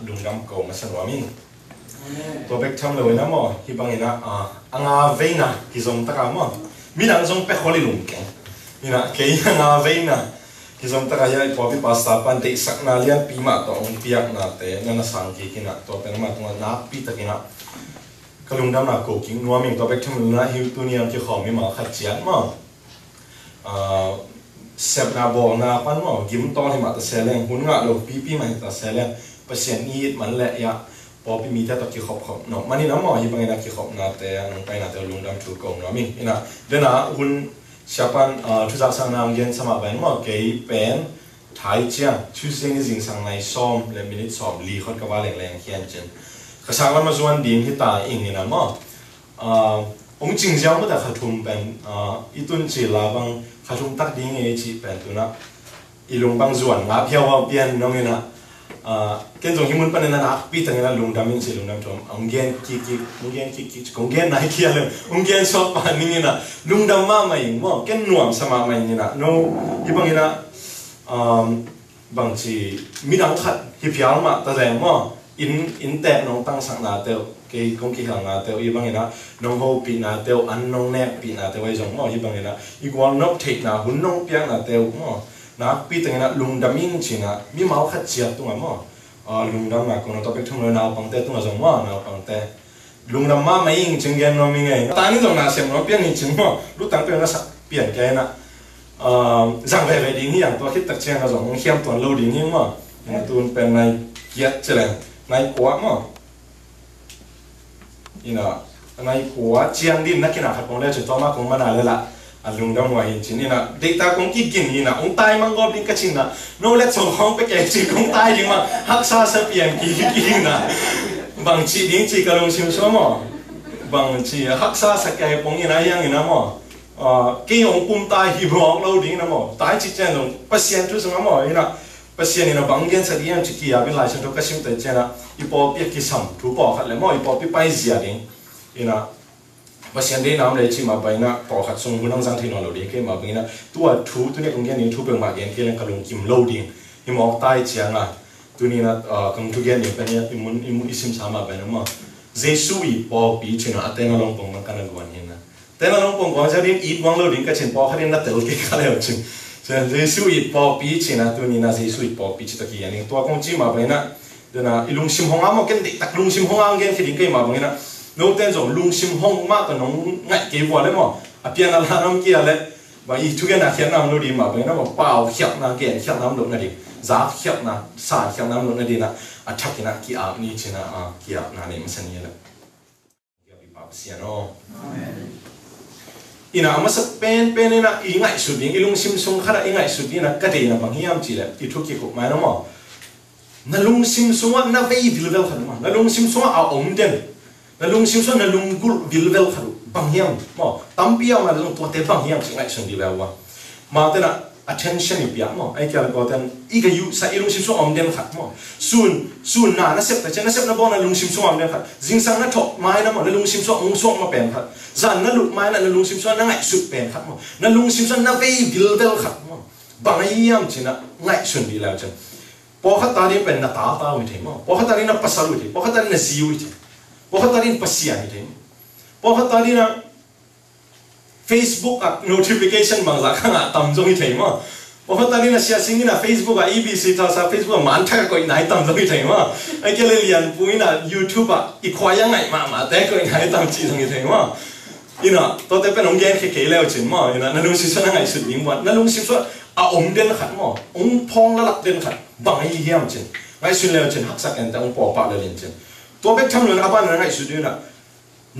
ลุงดำโกงมาสนวมินตัวเบ็กทำเลยนะหมอที่บางอย่างนะงาเวนะที่ทรงตะการหมอมีหนังทรงเป็กคนลุงเก่งนี่นะเกี่ยงาเวนะที่ทรงตะการยัยพอพิพาสตาปันเตสักนาเลียนปีมาตัวองค์เปียกนาเตนั่นสังกีกินะตัวเป็นมาตัวนับปีตะกินะก็ลุงดำนักโกกิงนัวมิงตัวเบ็กทำเลยนะฮิวตัวนี้ที่เขาไม่มาขัดเจียนหมอเซฟนาบอนาปันหมอกิมตอนที่มาตัดเซเลงหุ่นงะโลปีมันตัดเซเลงเปอร์เซ็นต์นี้มันแหละยะพอปีมีแต่ตัวกี่ขอบเนาะมันนี่น้ำหมอที่บางอย่างกี่ขอบนาแต่น้องไปนาแต่ลุงดำถูกโกงเนาะมิงนะเดี๋ยวนะหุ่นเชปันทุกสังนามเย็นสมัครเป็นหมอเกย์เป็นไทยเจียงชื่อเสียงจริงสังในซ้อมและมินิซ้อมลีคนกับว่าแรงๆเขียนจนกระชังมันมาส่วนดีที่ตายเองนี่นะหมอองค์จริงเจ้าไม่ได้ขัดทุนเป็นอีตุนจีลาบังขัดทุนตักดิ้งเอจีเป็นตัวนะอีลุงบังส่วนงาเพียวว่าเปลี่ยนน้องนี่นะเกินจงหิมุนปันนั่นนะปีตั้งแต่ลุงดำมินสิลุงดำจอมองเกนกิองเกนนายเขียนเลยองเกนชอบปานนี่นะลุงดำมาไม่ยิงว่าเกนหน่วมสมาไม่นี่นะโน้ยี่บังนี่นะบางทีมีดังขัดฮิพิอาร์มาแต่แรงว่าอินแต่น้องตั้งสังนาเตลเกี่ยคงกี่หางนาเตลยี่บังนี่นะน้องโฮปีนาเตลอันน้องแนบปีนาเตลไว้จงว่ายี่บังนี่นะอีกวันนกเทคนาหุ่นน้องเปียกนาเตลว่านะปีตั้งแต่ลุงดำมินชินะมีเมาขัดเจียบตัวมั้งลุงดำมาคนเราต้องไปทุ่งเลยนาวปังเตตัวจงว่านาวปังเตลุงดำมาไม่ยิงจึงเงินเรามีไงตอนนี้ตรงนั้นเสียงเราเปลี่ยนจริงว่ารู้ตั้งเป็นเราเปลี่ยนแกนะจังไปไปดิ้งที่อย่างตัวคิดตักเชียงเราจงเข้มตัวเราดิ้งที่มั้งตัวเป็นในเกียรติเจริญในขวามั้งนี่นะในขวาเชียงดินนักกินอาหารของเราจะต้องมาคงมานานเลยละลุงดำว่าเห็นจริงนี่นะเด็กตาคงกินนี่นะองตายมังกรดิ้งกระชิงนะโน้ตเล็กส่งห้องไปแก่จีองตายจริงมั้งฮักษาเสเปียนกินนะบางทีดิ้งจีกระลงชิมซ้อมั้งบางทีฮักษาสกายปงนี่นะยังนี่นะมั้งกี่องปุ่มตายหิบหอกเราดิ้งนะมั้งตายจีเจนงเปอร์เซ็นต์ทุกสมัยมั้งนี่นะเปอร์เซ็นต์นี่นะบางเงินสักอย่างจีกี่เป็นหลายชั้นทุกกระชิมแต่เจนะอีปอเปียกกิสัมถูปอขัดเลยมั้งอีปอปีไปเสียดิ้งนี่นะภาษาเดียน้ำเลยที่มาไปนะต่อขัดส่งหุ่นน้องสังที่นอนเราดีขึ้นมาเป็นนะตัวทูตัวนี้ตรงนี้นี่ทูเป็นมาเกณฑ์ที่เรื่องกระลุงกิมโลดิ้งที่มองใต้เชียงอ่ะตัวนี้นะคำทุกอย่างนี่เป็นเนี่ยอิมุนอิสิมสามาเป็นนะมั้งเจสุอีปอปีเชนะแต่นั่งลงปงมันกันกวนเห็นนะแต่นั่งลงปงก่อนจะเรียนอีดวังโลดิ้งก็เช่นปอเขาเรียนนัดเตลกี่กันแล้วจริงเช่นเจสุอีปอปีเชนะตัวนี้นะเจสุอีปอปีเชตะกี้นี่ตัวคงจีมาเป็นนะเดี๋ยวนะอีลุงชิมห้องอ้ามกันเด็กตักลุงชิมห้องอ้ามกันที่ดิ้งก็มาเป็นนะโน้ตเต้นส่งลุงชิมห้องมากแต่น้องง่ายเกี่ยวเลยมั้งอภิญญาน้องเกี่ยวเลยว่าอีทุกอย่างน่ะเขียนน้ำโน้ตดีมาเป็นนะว่าเปล่าเขียนน้ำเกี่ยนเขียนน้ำโน้ตนั่นดิจ้าเขียนน้ำสารเขียนน้ำโน้ตนั่นดินะอัดชักกินนะกี่อาบนี่ชินะกี่อาบนั่นนี่มันสนิทเลยกี่อาบปาเสียเนาะอีน่ะมันสเปนนี่นะอีง่ายสุดยิ่งอีลุงชิมส่งขนาดอีง่ายสุดนี่นะก็ดีนะบางอย่างจีเลยอีทุกกี่ขุมไม่นะมั้งนั่นลุงชิมส่งว่าน่าไปวิลเวลขนาดมั้งนั่นลุงชิมส่งว่าเอาอมเด่นนั่นลุงชิมส่งนั่นลุงกุลวิลเวลขนาดบางอย่างมั้งตั้มเปียวนั่นลุงตัวเต็มบางอย่างจริงไอ้ส่วนดีแล้ววะมาแต่น่ะ attention นี่เปียมั้งไอ้แกก็แต่อีกอยู่ใส่ลุงชิมส่งอมเด่นขัดมั้งส่วนน่ะนั่นเสพแต่เจ้านั่นเสพนั่นบอกนั่นลุงชิมส่งอมเด่นขัดจิงสังนั่นถกไม้นั่นมั้งนั่นลุงชิมส่งองส่งมาเป็นขัดจันนั่นลุกไม้นั่นลุงชิมส่งนั่นไงสุดเป็นขัดมั้งนั่นลุงชิมส่งนั่นไปวิลเวลขัดมั้งบางอย่างจริงนะไงส่วนดีแล้วจังพอขัดตาดีเป็นน่ะตาวิธีมั้งพอขัดตาดีน่ะภาษาวิธีพอขัดตาดีน่ะซีวิธีพอขัดตาดีน่ะภาษาวิธีพอขัดตาดีน่ะ Facebook อ่ะ notification บางสักครั้งอ่ะต่ำจงวิธีมั้งพอขัดตาดีน่ะเสียสิ่งนี้น่ะ Facebook อ่ะ EBC ท่าซะ Facebook มันแท้ก็อีไหนต่ำจงวิธีมั้งไอ้เกลียนปุ้ยน่ะ YouTube อ่ะอีควายยังไงมาแต่ก็อีไหนต่ำจีจงวิธีมั้งอีน่ะตัวแต่เป็นองค์แกนเก๋ๆแล้วจริงมั้งอีน่ะนั่นลุงชิมส่วนนั่นไงสุดยิ่งวันนั่นลุงชิมส่วนอมเด่นขัดมั้งองพองระดับเด่นขัดบางไอ้เหี้ยมจริงไอ้สุดแล้วจริงหักสักกันแต่องปอปะเลยจริงตัวเป็นทำเรื่องอะไรนั่นไงสุดด้วยนะ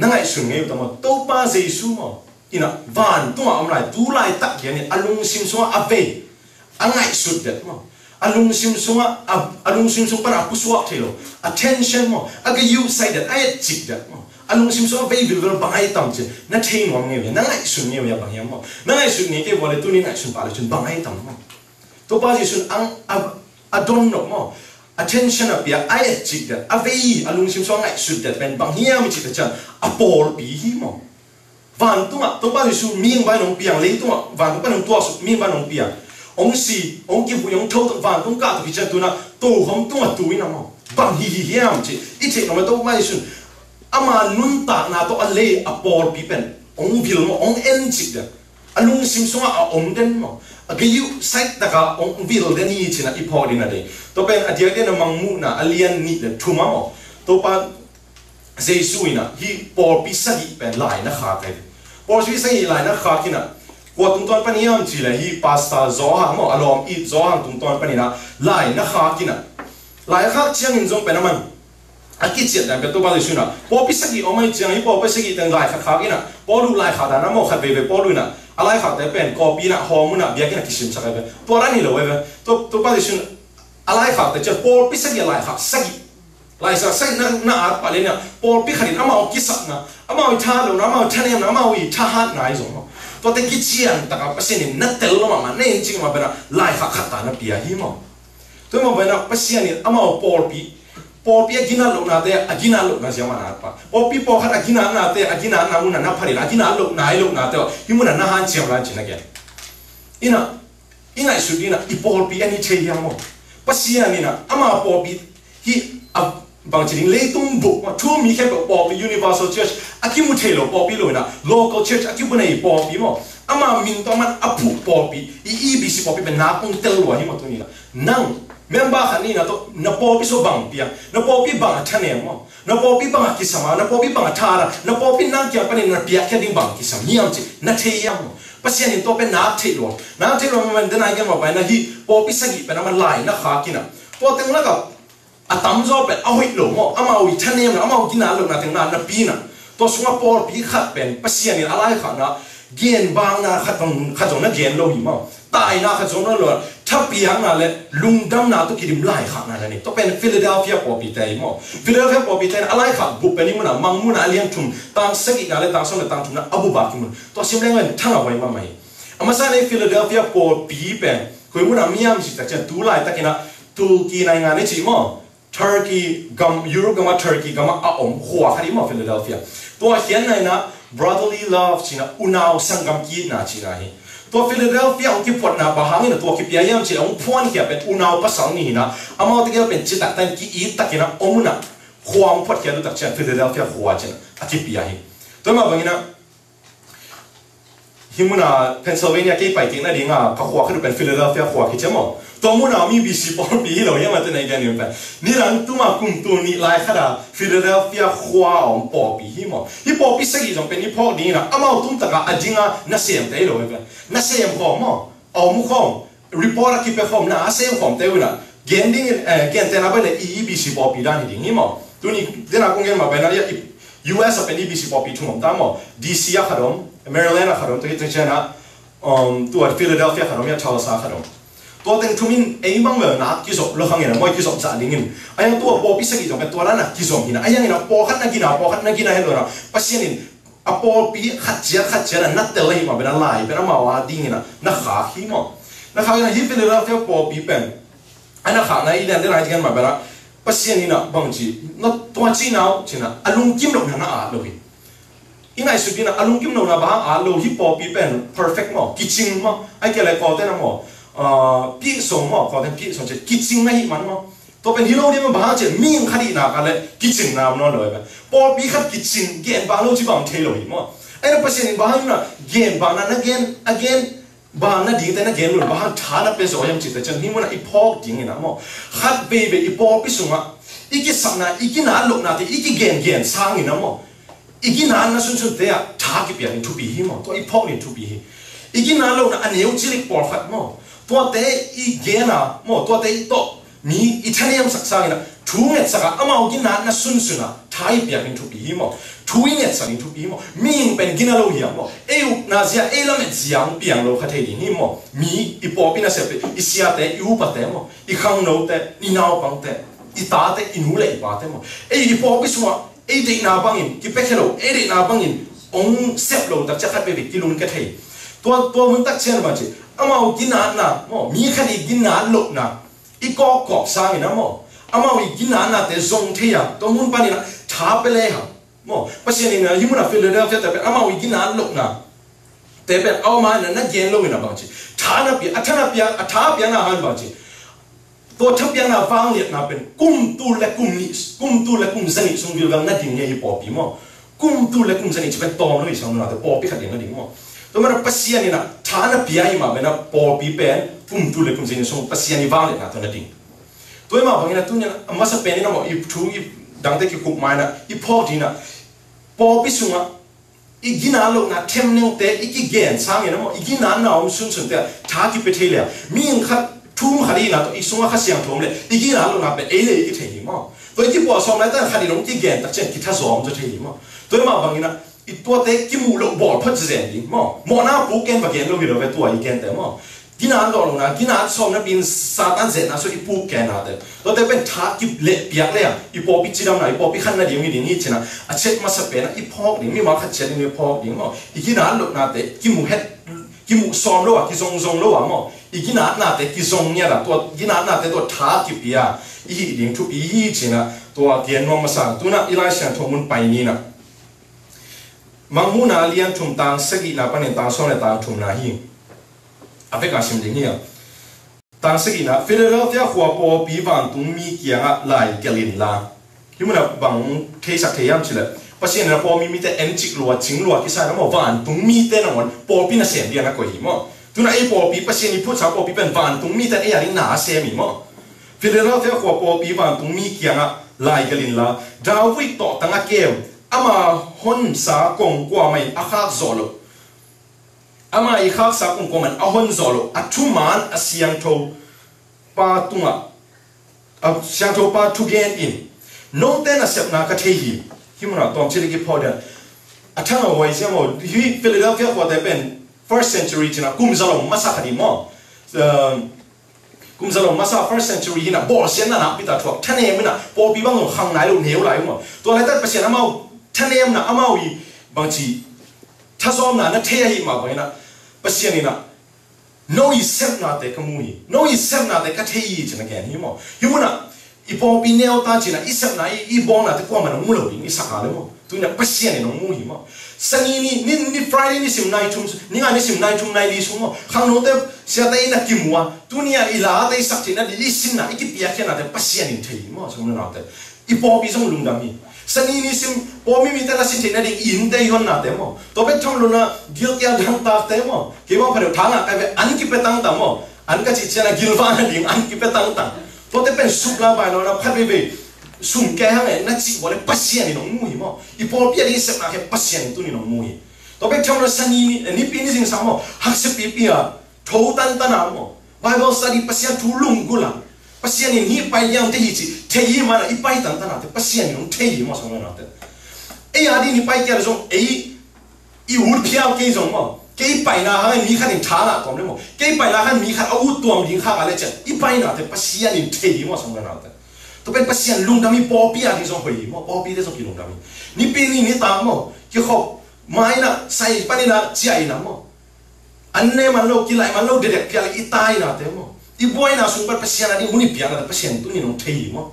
นั่นไงสุดไงอยู่แต่ว่าตัวป้าเจสุมั้งอีน่ะวันตัวอะไรดูไล่ตักอย่างนี้อารมณ์ชิมส่วนอาเบะอันไงสุดเด็ดมั้งอารมณ์ชิมส่วนอารมณ์ชิมส่วนปนผู้สวะเทโล attention มั้งอะไรอยู่ใส่เด็ดไอ้จิกเด็ดมั้งอารมณ์ชิมส่วนอาเบะวิลล์บางไอ้ตั้มจริงนั่นเทงวังเงี้ยนั่นไงสุดเงี้ยบางอย่างมั้งนั่นไงสุดเงี้ยแค่วันเลยตัวนี้ไงสุดปาเลยจนบางไอ้ตั้มมั้งตัวป้าเจสุอันดอนนกมั้งattention อ่ะเปียไอ้จิกเด็ดอาเวอารมณ์ชิมส่วนไงสุดเด็ดเป็นบางอย่างไม่จิกเด็ดจังอปอลปีหิมั้งวันตัวป้าเจสุมีงใบหนองเปียงเลยตัววันตัวป้าหนองตัวสุดมีงใบหนองเปียงองค์สี่องค์กิบุยองเท่าวันต้องการตัวพิจารณาตัวหอมตัวอินะมั้งว bang hi hiam chi I take no to mai sun ama nun ta na to ale a por pipen ong vil mo ong en chi da alung sim songa a om den mo agayu site ta ka ong vil den ni china I por din ade to pen adia den mangmu na alien ni de thuma mo to pa Jesu ina hi por pi sa hi pen lai na kha kai por pi sa hi lai na kha kina ko tung ton paniam chi la hi pasta zo ha mo alom I zo ha tung ton panina lai na kha kina lai kha chiang in jong pen man aki chiat dan to ba le suna po pi sa hi o mai chiang hi po pa sa hi tang lai kha kha kina po lu lai kha da na mo kha be po lu na alai kha te pen ko pi na ho mu na bia kina kisim sa ka be po ra ni lo we to ba le suna alai kha te cha po pi sa hi lai kha sa hi lai sa sai na ar pa le na por pi kharin ama o kisap na ama o tha lo na ama o thanem na ama o I tha hat na I zo to te ki chian ta ka pasin na tel lo ma ne ching ma bena lai kha khata na pia hi mo to mo bena pasian ni ama o por pi agina lo na te agina lo na jama na pa por pi po khat agina na te agina na mu na phari agina lo na te hi mu na han chiam la chin again ina su dina I por pi ani che ya mo pasian ni na ama por pi hi bang ching le tung bu ma thu mi khe po pi universal church akimu thelo po pi lo na local church akimu nei po pi mo ama min to man apu po pi I EBC po pi ben na pung tel lo hi mo tu ni na nang member khani na to na po pi so bang pia na po pi bang thane mo na po pi bang ki sama na po pi bang thara na po pi nang kya pani na pia kya ding bang ki sam niam chi na the yam pasian in to pe na thelo man den ai ga ma ba na hi po pi sagi pe na man lai na kha kina to teng la ka atam zo pe ahoy lo mo ama wi thanem na ama gina lo na teng na pi na to sunga por pi khat pen pasian in alai kha na gen bang na khatong na gen lo hi mo tai na khatong na lo thapiang na le lungdam na to kirim lai kha na ni to pen Philadelphia po pi tai mo Philadelphia po pi tai alai kha bu pe ni mo na mang mu na alian thum tang sagi na le tang som na tang thum na abu ba ki mo to sim le ngan thanga wai ma mai ama sa ne Philadelphia po pi pen ko mu na miam si ta cha tu lai ta kina Turkey na nga ne chi mo Turkey gam Europe gama Turkey gama aom huwa khari mo Philadelphia to hian nai na brotherly love china unau sangam ki na china hi to Philadelphia ong ki pot na bahangin to ki piayam chi ong phon ki pen unau pasang ni na amao te pen chi tak tan ki I takina omuna huam pot ki tak chan Philadelphia huwa china aki pia hi to ma bangina himuna Pennsylvania ke pai ting na dinga ka huwa khru pen Philadelphia huwa ki chamo to mu na mi BC por pi lo yama te nei gan ni pa ni rang tu ma kum tu ni lai khada Philadelphia huwa on po pi hi mo hi po pi sagi jong pen ni po ni na amao tum ta ka ajinga na sem te lo ba na sem ho mo o mu khom report ki pe khom na sem khom te na gending gen te na ba le EBC po pi da ni ding hi mo tu ni de na kong gen ma ba na ya US pen EBC po pi thum ta mo DC ya khadom Maryland khadom to hi chana tu Philadelphia khadom ya Tulsa khadom to teng thumin ei mang le na ki so lo khangena moi ki so za dingin ayang to po pi sagi jong pe to na ki so hina ayang ina po khat na gina he lo na pasienin a po pi khat chia na te lei ma bena lai bena ma wa dingina na kha hi mo na kha na hi pe le ra fe po pi pen ana kha na I den de ra jigan ma bena pasienina bangji no to chi nau china alung kim lo na a lo hi inai su bina alung kim lo na ba a lo hi po pi pen perfect mo ki ching mo ai ke le ko te na mo pi so mo ko den pi so che kitchen na hi man mo to pen hilo ni ma ba che ming khadi na ka le kitchen na no lo ba por pi khat kitchen gen ba lo chi bang the lo hi mo ai na pasin ba na gen ba na again ba na ding te na gen lo ba tha na pe so yam chi te chen hi mo na I phok ding na mo khat be I por pi so ma iki sa na iki na lo na te iki gen sang ina mo iki na sun te ya tha ki pi ni to pi hi mo to I phok ni to pi hi iki na lo na aneu chi lik por khat mo to te I gena mo to te to mi Italian saksa ina thunget saka amao gina na sun suna thai pia kin thu pi mo thuinget sa nin thu pi mo ming pen gina lo hiam mo eu na zia element ziang piang lo khathe ni mo mi I po pina se pe I sia te u pa te mo I khang no te I nau pang te I ta te I nu le pa te mo I po pi suma e de na bangin ki pe khelo e de na bangin ong sep lo tak cha khat pe ki lun ka thei to mun tak chen ba chi amao gina na mo mi khadi gina lo na I ko sang ina mo amao gina na te zong the ya to mun pa ni na tha pe le ha mo pasien ni na himuna Philadelphia te pe amao gina lo na te pe au ma na gen lo ina ba chi tha na pi athana pi atha pi na han ba chi ตัวทับยังน่าฟังเลียน่าเป็นกุมตูและกุมนิกุมตูและกุมสนิทสงวิลกังนัดดิ่งเงี้ยปอปีมั้งกุมตูและกุมสนิทจะเป็นตอมเลยสองนั่นแต่ปอปีขัดดิ่งนัดดิ่งมั้งตัวมันปัสยานี่นะฐานะพิจารณาเป็นนะปอปีเป็นกุมตูและกุมสนิทสงปัสยานี่ฟังเลียน่าตัวนัดดิ่งตัวมาบางอย่างตัวเนี่ยมาสักเป็นนี่นะมั้งอีทูอีดังแต่กี่คุกไม้นะอีพอดีนะปอปีสุงอ่ะอีกินาโลนะเทมนึงแต่อีกิเกนสร้างอย่างนั้นมั้งอีกินาหนาวสุนแต่ท้ากิไปเที่ยวมีอย่างขัดทุ่มขดีนะตัวอีสุงขัดเสียงทุ่มเลยอีกินาโลนะเป็นเลยอีกเที่ยวมั้งตัวอีปอสอมเลยแต่ขดีลงอีเกนแต่เช่นกิท่าสอมจะเที่ยวมั้งตัวมาบางอย่างอีตัวเตะกิมูโลบอลพัดเสียงดิมั้งมอนาปูเกนบางอย่างเราวิโรเวตัวอีเกนแต่มั้งกินาโลนะกินาสอมนะเป็นซาตันเซนะส่วนอีปูเกนนะแต่ตัวเตะเป็นท้ากิเละเปียกเลยอ่ะอีปอปิจิดามนะอีปอปิขันนะเดี๋ยวมีดิ่งนี่ใช่นะอาเช็ดมาสักเป็นนะอีพอกดิ่งมีมาขัดเช็ดนี่พอกดิ่งมั้งอีกินาโลนะแต่กิมูเฮ็ดกิมุซ้อมแล้วอ่ะกิซงแล้วอ่ะมั้งอีกินาหน้าแต่กิซงเนี่ยละตัวกินาหน้าแต่ตัวท้ากิปีอ่ะอีดิ่งทุกอีใช่นะตัวเตียนนวมมาสั่งตัวน่ะอีไลเซียนทงมุนไปนี่นะมังมูนาเลียนทุ่มตังสกินาปนิตังส่วนในตังทุ่มนาหิอเฟกาชิมดิ่งเนี่ยตังสกินาฟิลาเดลเฟียหัวปอปีวันตุงมีเกียงอ่ะไหลเกลินลาที่มันบังเทสักเทียมใช่เลยเพราะฉะนั้นพอมีแต่เอ็นจิกลัวจิงลัวที่ใส่แล้วมันวันตุงมีแต่นั่นวันปอปีน่ะเสียงเดียวนะก็หิมะตัวนั้นไอ้ปอปีเพราะฉะนั้นพูดชาวปอปีเป็นวันตุงมีแต่ไอ้อย่างนี้หนาเสียมิมะฟิลาเดลเฟียหัวปอปีวันตุงมีเกียงอ่ะไหลเกลินลาดาวิดต่อตั้งอาเกมอามาฮอนสากงกว่าไม่อาคาโซโลอามาอีคาสากงกว่ามันอาฮอนโซโลอัทุมันอาเซียงโตปาตุงอ่ะเซียงโตปาทุเกนอินโนเตน่ะเสพนากระเทียที่มันตอนที่เด็กพอเดียอัฐานเอาไว้ใช่ไหมที่ฟิลาเดลเฟียว่าแต่เป็น first century นะกุมซาลงมาสักคดีมั้งกุมซาลงมาสัก first century นะบอลเซียนนะพิตาทั่วท่านเองมันนะพอปีบางคนข้างไหนลูกเหนียวไหลมั้งตัวอะไรแต่ประเสริฐนะมาท่านเองนะอามาวีบางทีถ้าซ้อมนะนั่นเทียหิมาไปนะประเสริฐนี่นะน้อยเซฟนะแต่ขโมยน้อยเซฟนะแต่กระเทียจะนะแกนี่มั้งยูมันนะอีพอปีเนวตาจีนะอีเซฟนะอีบอลนะแต่กว่ามันงูเหลวอีสักอะไรมั้งตัวนี้ประเสริฐนี่น้องงูหิมั้งสันนี่ Friday นี่สิบนายทุ่มนี่งานนี่สิบนายทุ่มนายดีสุ่มมั้งข้างโน้นแต่เสียแต่อีนักกิมัวตัวนี้อีลาแต่สักทีนั้นลิสินนะอีกิปียแค่นั้นแต่ประเสริฐนี่เทียมั้งสมมตินะแต่อีพอปีส่งลุงดามีสันนี่สิพอมีแต่ละสินเทียนั้นอินเดียนนะแต่มั้งตัวเป็นทำลุนะเดียวกันดังตาแต่มั้งเกี่ยวกับพระทางอ่ะไอ้อันกิเปตังแต่มั้งอันก็จิตใจนะกิลวานะดิ่งอันกิเปตังแต่ตัวเป็นสุขลาบายนะพัดไปสุ่มแก่ให้นักจิตบอกเลยปัสยานี่น้องมุ้ยมั้งอีพอปีนี้เสพนะแค่ปัสยานี่ตัวนี้น้องมุ้ยตัวเป็นทำลุสันนี่ปีนี้สิ่งสามมั้งหักเสพปีอ่ะทูตันตันอ่ะมั้งไบเบิลสตัดดี้ปัสยาทุลุงกุลาปัสยานี่ไปยังเที่ยเที่ยมันอีไปตันตันอ่ะแต่ปัสยานี่น้องเที่ยมั้งสมัยนั้นแต่ไอ้อาดีนี่ไปแก่ละจงไอ้อีหุ่นเพียวเกี่ยจงมั้งเกี่ยไปนะฮะมีขันท้าละตรงนี้มั้งเกี่ยไปนะฮะมีขันเอาตัวมันยิงข้าอะไรเจ้าอีไปนะแต่ปัสยานี่เที่ยมั้งสมัยนั้นแต่ตัวเป็นปัสยาลุงดามีปอปีอะไรจงหอยมั้งปอปีได้จงกี่ลุงดามีนี่ปีนี้นี่ตามมั้งกี่ขอบไม้นะใส่ปนี่นะเจียนะมั้งอันนี้มันโลกิไลมันโลเด็กๆกี่อะไรอีตายนะแต่มั้งอีบอยนะสุนปัสยานี่หุ่นปีอะไรปัสยาตัวนี้น้องเที่ยมั้ง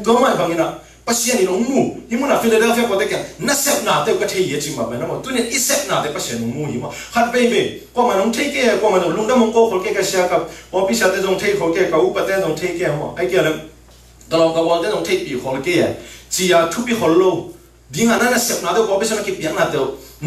ตัวไม่บางอย่างนะปัสยานี่น้องมูที่มันนะฟิลาเดลเฟียก็ได้แค่นักเสพนาเตก็เที่ยจริงมั้งนะมั้งตัวนี้อีเสพนาเตปัสยาน้องมูหิมั้งขัดไปก็มันน้องเที่ยก็มันลุงดามงโก้คนแก่เสียกับพอพิชาเตจงเที่ยคนแก่กับอุปเตจงเที่ยมั้งไอ้เกี่ยเลยตลอดกับวันเตจงเที่ยปีคนแก่จีอาทุบปีคนโลดิ่งอันนั้นเสพนาเตก็พิชาเก็บยังนาเต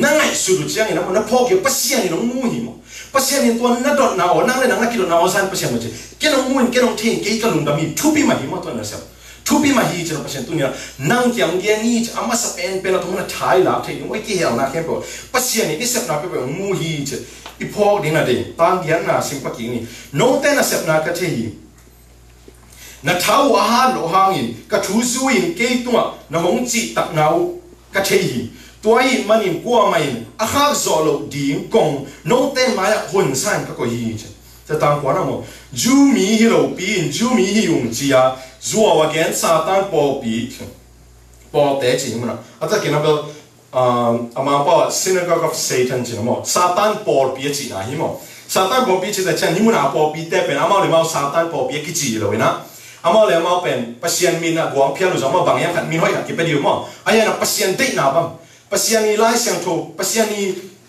นั่งไงสุดจังนะมันนะพอเก็บปัสยานี่น้องมูหิมั้งปัสยานี่ตัวนั้นดอดหนาวนั่งเลยนั่งนักกิโลหนาวสันปัสยามันจะแกน้องมูนแกน้องเที่ยแกกับลุงดามีทุบปีมาหิมั้งตัวนั้นเสพทุบปีมาฮีจะเราเปอร์เซ็นต์ตัวนี้นั่งยังเงี้ยนี่จะอามาสเปนเป็นเราต้องมาถ่ายหลับที่ยังไม่เกี่ยวนะแค่บอกปัสยานี่ที่เสพนาเป็นแบบมูฮีจะอีพอกดิ้งอะไรตามเดียนนะสิ่งปักกิ่งนี่โน้ตแต่น่ะเสพนากระเทียน่ะเท้าอาหารโลหะอินกระทูซุยนเกยตัวน่ะหงจีตักนาวกระเทียตัวอินมันอินกัวมันอาหารโซโลดิ้งกงโน้ตแต่มาอย่างหุ่นสั่นก็ฮีจะตามกว่านะมั้งจูมีฮิโรปีนจูมีฮิยุงจีอาจัวว่าแกนซาตานปอปีปอเตจิมันนะอาจจะกินแบบอามาบอก synagogue of Satan จีนะมั้งซาตานปอปีจีนะฮิมั้งซาตานปอปีจีแต่ฉันฮิมันอาปอปีแต่เป็นอามาเลยมาซาตานปอปีกิจีเลยนะอามาเลยมาเป็นปัสยานมีนะกวางเพียรรู้จักมั้งบางอย่างขัดมีห้อยขัดกินไปเดียวมั้งไอ้ยันปัสยานเด็กนะบ้างปัสยานีไล่เสียงโทปัสยานี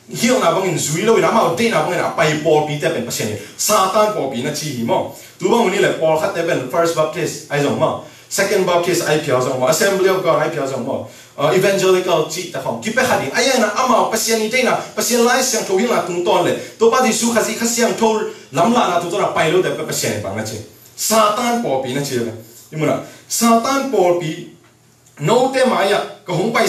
hiang na bangin zui lo ina ma de na bangin apai Paul pi te pen pasien Satan Paul pi na chi hi mo tu bang ni le Paul khat te pen first baptist ai zong mo second baptist ai piao zong mo assembly of God ai piao zong mo evangelical chi ta khom ki pe khadi ai na ama pasien ni te na pasien lai siang tho hiang na tung ton le to pa di su khazi khasiang tho lam la na tu to na pai lo te pe pasien bang na chi Satan Paul pi na chi la imuna Satan Paul pi no te maya ka hong pai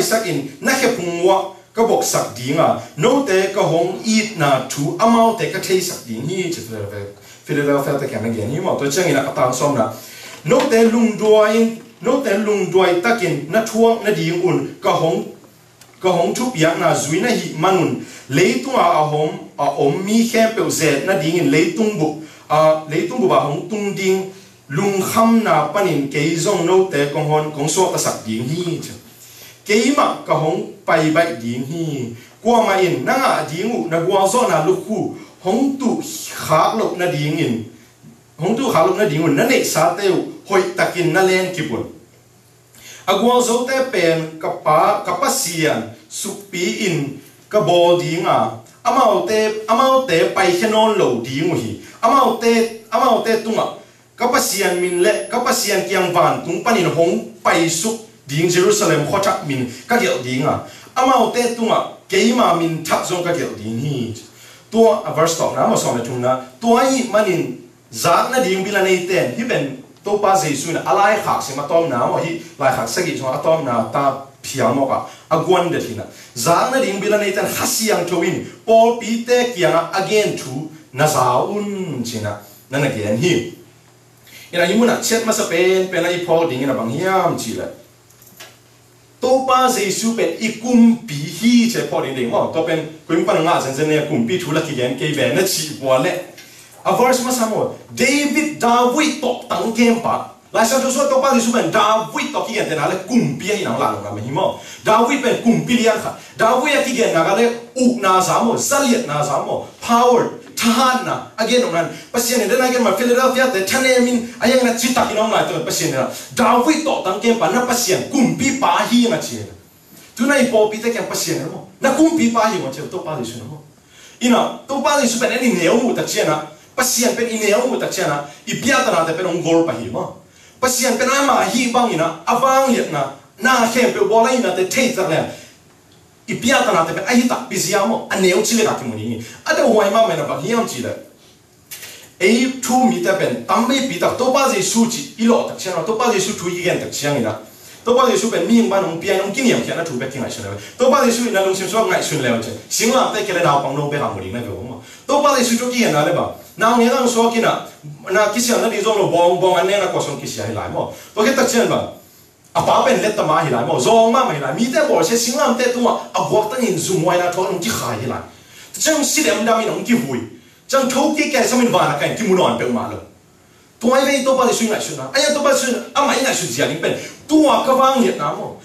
sak in na khe pungwa ka bok sak dinga no te ka hong eat na thu amau te ka thei sak ding hi chi Philadelphia te kan again hi mo to chang ina ka tang som na no te lung duai takin na thuang na ding un ka hong thu piak na zui na hi manun leitung a om mi khem pe z na ding in leitung bu ba hong tung ding lung kham na panin ke zong no te kong so ka sak ding hi keima ka hong pai bai ding hi kwa ma in na nga dingu na gwa zo na lukhu hong tu khak lok na ding in na ne sa teu hoi takin na len kipun agwa zo te pen ka sian supi in ka bol dinga amau te pai khenon lo dingu hi amau te tunga ka sian min le ka sian kyang van tung panin hong pai suk ding Jerusalem khotak min ka gel dinga amau te tunga keima min thak zong ka gel ding hi to a verse talk na mo som na tuna to ai manin zak na ding bila nei ten hi ben to pa jesu na alai khak se ma tom na mo hi lai khak sagi so atom na ta phiang mo ka agwan de thina zak na ding bila nei ten khasiang thoin Paul pi te kyang again thu na zaun china na again hi ina yimuna chet ma sa pen ai Paul ding ina bang hiam chi la to pa jesu pen ikum pi hi che Paul ding mo to pen kum pan nga sen ne kum pi thu la ki gen ke be na chi bo le a verse ma sa mo David to tang kem pa la sa to so to pa jesu pen David to ki gen te na le kum pi hi na la na me hi mo David pen kum pi lian kha David ki gen na ga le u na sa mo saliat na sa mo power tahan na again onan pasien de na again ma Philadelphia te thane min ayang na chita kinom na to pasien na David to tang kem pa na pasien kum pi pa hi nga chi tu na ipo pi te kem pasien mo na kum pi pa hi mo che to pa jesu mo ina to pa jesu pen ni neu mu ta chena pasien pen ni neu mu ta chena I pia ta na te pen ong gol pa hi mo pasien pen ama hi bang ina avang yet na khem pe bola ina te thei ta le ipiata na te ai ta pisiamo aneu chile ka kimuni ada wai ma mena ba hiam chile ei thu mi ta pen tambe pi ta to ba je su chi ilo ta chana to ba je su thu yi gen ta chiang ina to ba je su pen mi ba nong pian nong kiniam khian na thu be king ai chana to ba je su na long sim so ngai sun le che sing lam te kele na pang no be ha muri na go mo to ba je su chu ki na le ba na nge nang so ki na kisian na di zo lo bong an ne na ko son kisia hi lai mo to ke ta chen ba apa pen let tama hi lai mo zong ma mai lai mi te bor se singlam te tunga a bok tang in zoom wai na thon nong ki khai hi lai chang sidem dam in nong ki hui chang thau ki kai samin wa na kai ki munon pe ma lo to ai ve to pa le swing lai shuna ai to pa swing a mai na shu jia ling pen tua ka wang let na mo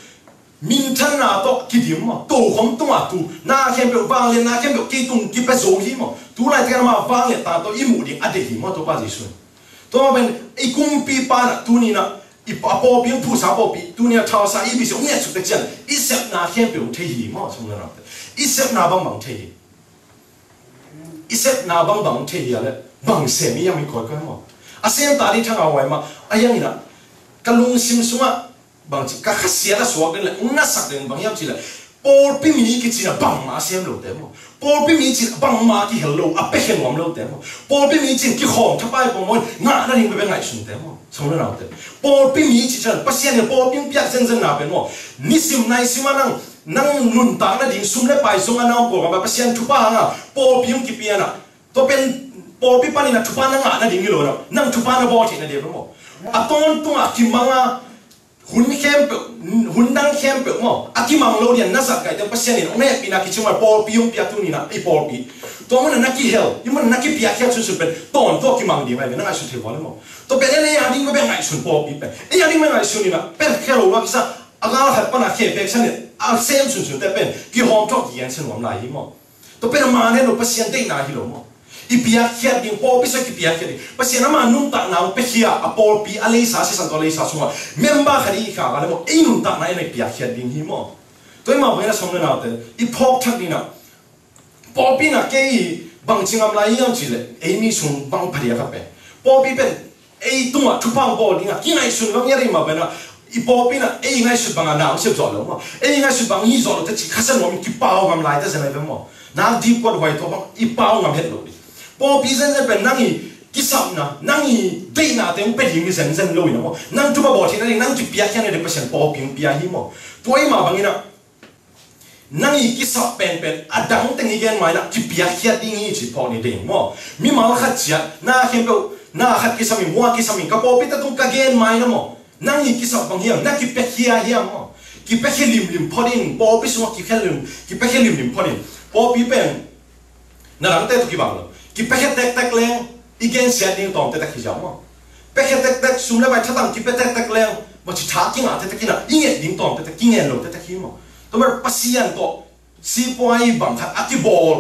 min than na to ki dim mo to khom tua tu na khem pe wang le na khem pe ki tung ki pe zo hi mo tu lai te ma wang le ta to I mu ding a de hi mo to pa le swing to ben I kum pi pa na tu ni na Apo biang pu sa po pi dunia thao sa I bi se nge chu te chen I sep na khem pe the hi mo chung na I sep na bang the hi I sep na bang the hi ale bang se mi yam ko ko mo a sem ta ni thang awai ma ayang ina kalung sim sunga bang chi ka khasia la so ben le na sak den bang yam chi la por pi mi ki chi na bang ma sem lo te mo por pi mi chi bang ma ki hello a pe hen wam lo te mo por pi mi chi ki khom tha pai bo mo nga na ring be ngai sun te mo chung na te por pi mi chi chan pasien ne por ping piak zen zen na ben mo ni sim nai sim nang nun ta na ding sum le pai sung anam ko ba pasien thu pa nga por ping ki piana to pen por pi pa ni na thu pa na nga na ding lo na nang thu pa na bo thi na de mo aton tu a ki manga hun dang khem pe mo aki mang lo dian na sa kai te pasien ni ne pi na ki chuma por pi yum pia tu ni na I por pi to mo na ki hel yum na ki pia kya chu su pen ton to ki mang di mai na su the wala mo to pe ne ya ding ko be ngai sun por pi pe e ya ding mai ngai sun ni na pe khelo wa ki sa aga ha pa na khe pe san ni a sem sun te pen ki hom to ki yan sen wam lai mo to pe ma ne no pasien te na hi lo mo I pia kya ding por pi sa ki pia kya ding pasien ma num ta na pe khia a por pi ale sa se san to le sa suma memba khari kha ga le mo e num ta na ne pia kya ding hi mo to ma ba na som na te I pok thak ni na ปอปีน่ะเกี่ยบางจิงอำลายยังจีเลยมีส่งบางพยากับเป็นปอปีเป็นตัวทุบพังปอดิ้งอ่ะกี่ไงส่วนบางอย่างมาเป็นอ่ะอีปอปีน่ะไงสุดบางอ่ะน้ำเสียบจอดแล้วมั้งไงสุดบางยี่จอดแต่จีข้าศึกมันกี่เป้ากำลายแต่เสนาเป็นมั้งน้ำดีกว่าไว้ตัวบางอีเป้ากำเห็ดเลยปอปีเส้นเป็นนั่งอีกิสับนะนั่งอีได้น่ะแต่มันเป็นยังไงเส้นเลยนะมั้งนั่งทุบบ่อที่นั่นนั่งจีเปียกแค่ไหนเด็กเป็นปอปีเปียกหิมะตัวอีมาบางอย่างน่ะนั่งอีกิสับเป็นอดังแต่งอีแกนไม่นะจีเปียกแค่ดิ้งอีจีพอนี่เด้งมั้งมีมาขัดเสียน่าเข้มเปล่าน่าขัดกิสับมีมัวกิสับมีกับปอปีแต่ต้องกางเกงไม่นะมั้งนั่งอีกิสับบางอย่างนั่งกิเปียกเฮียมั้งกิเปียกแค่ลิมพอดิ้งปอปีสมกิเปียกแค่ลิมพอดิ้งปอปีเป็นนั่นหลังแต่ตุกิบังเลยกิเปียกแค่แตกแรงอีแกนเสียดิ้งตอมแต่ขี้จ้ามั้งเปียกแค่แตกสุ่มแล้วไปถ้าตั้งกิเปียกแตกแรงมันจะช้ากิ้งอ่ะแต่กินอ่ะยิ่งดิ้งตอมแต่กิ้งเงี้ยเลยแต่ขี้มั้งตัวมันปัสยันตัวซีปอยบังคับอัติบอล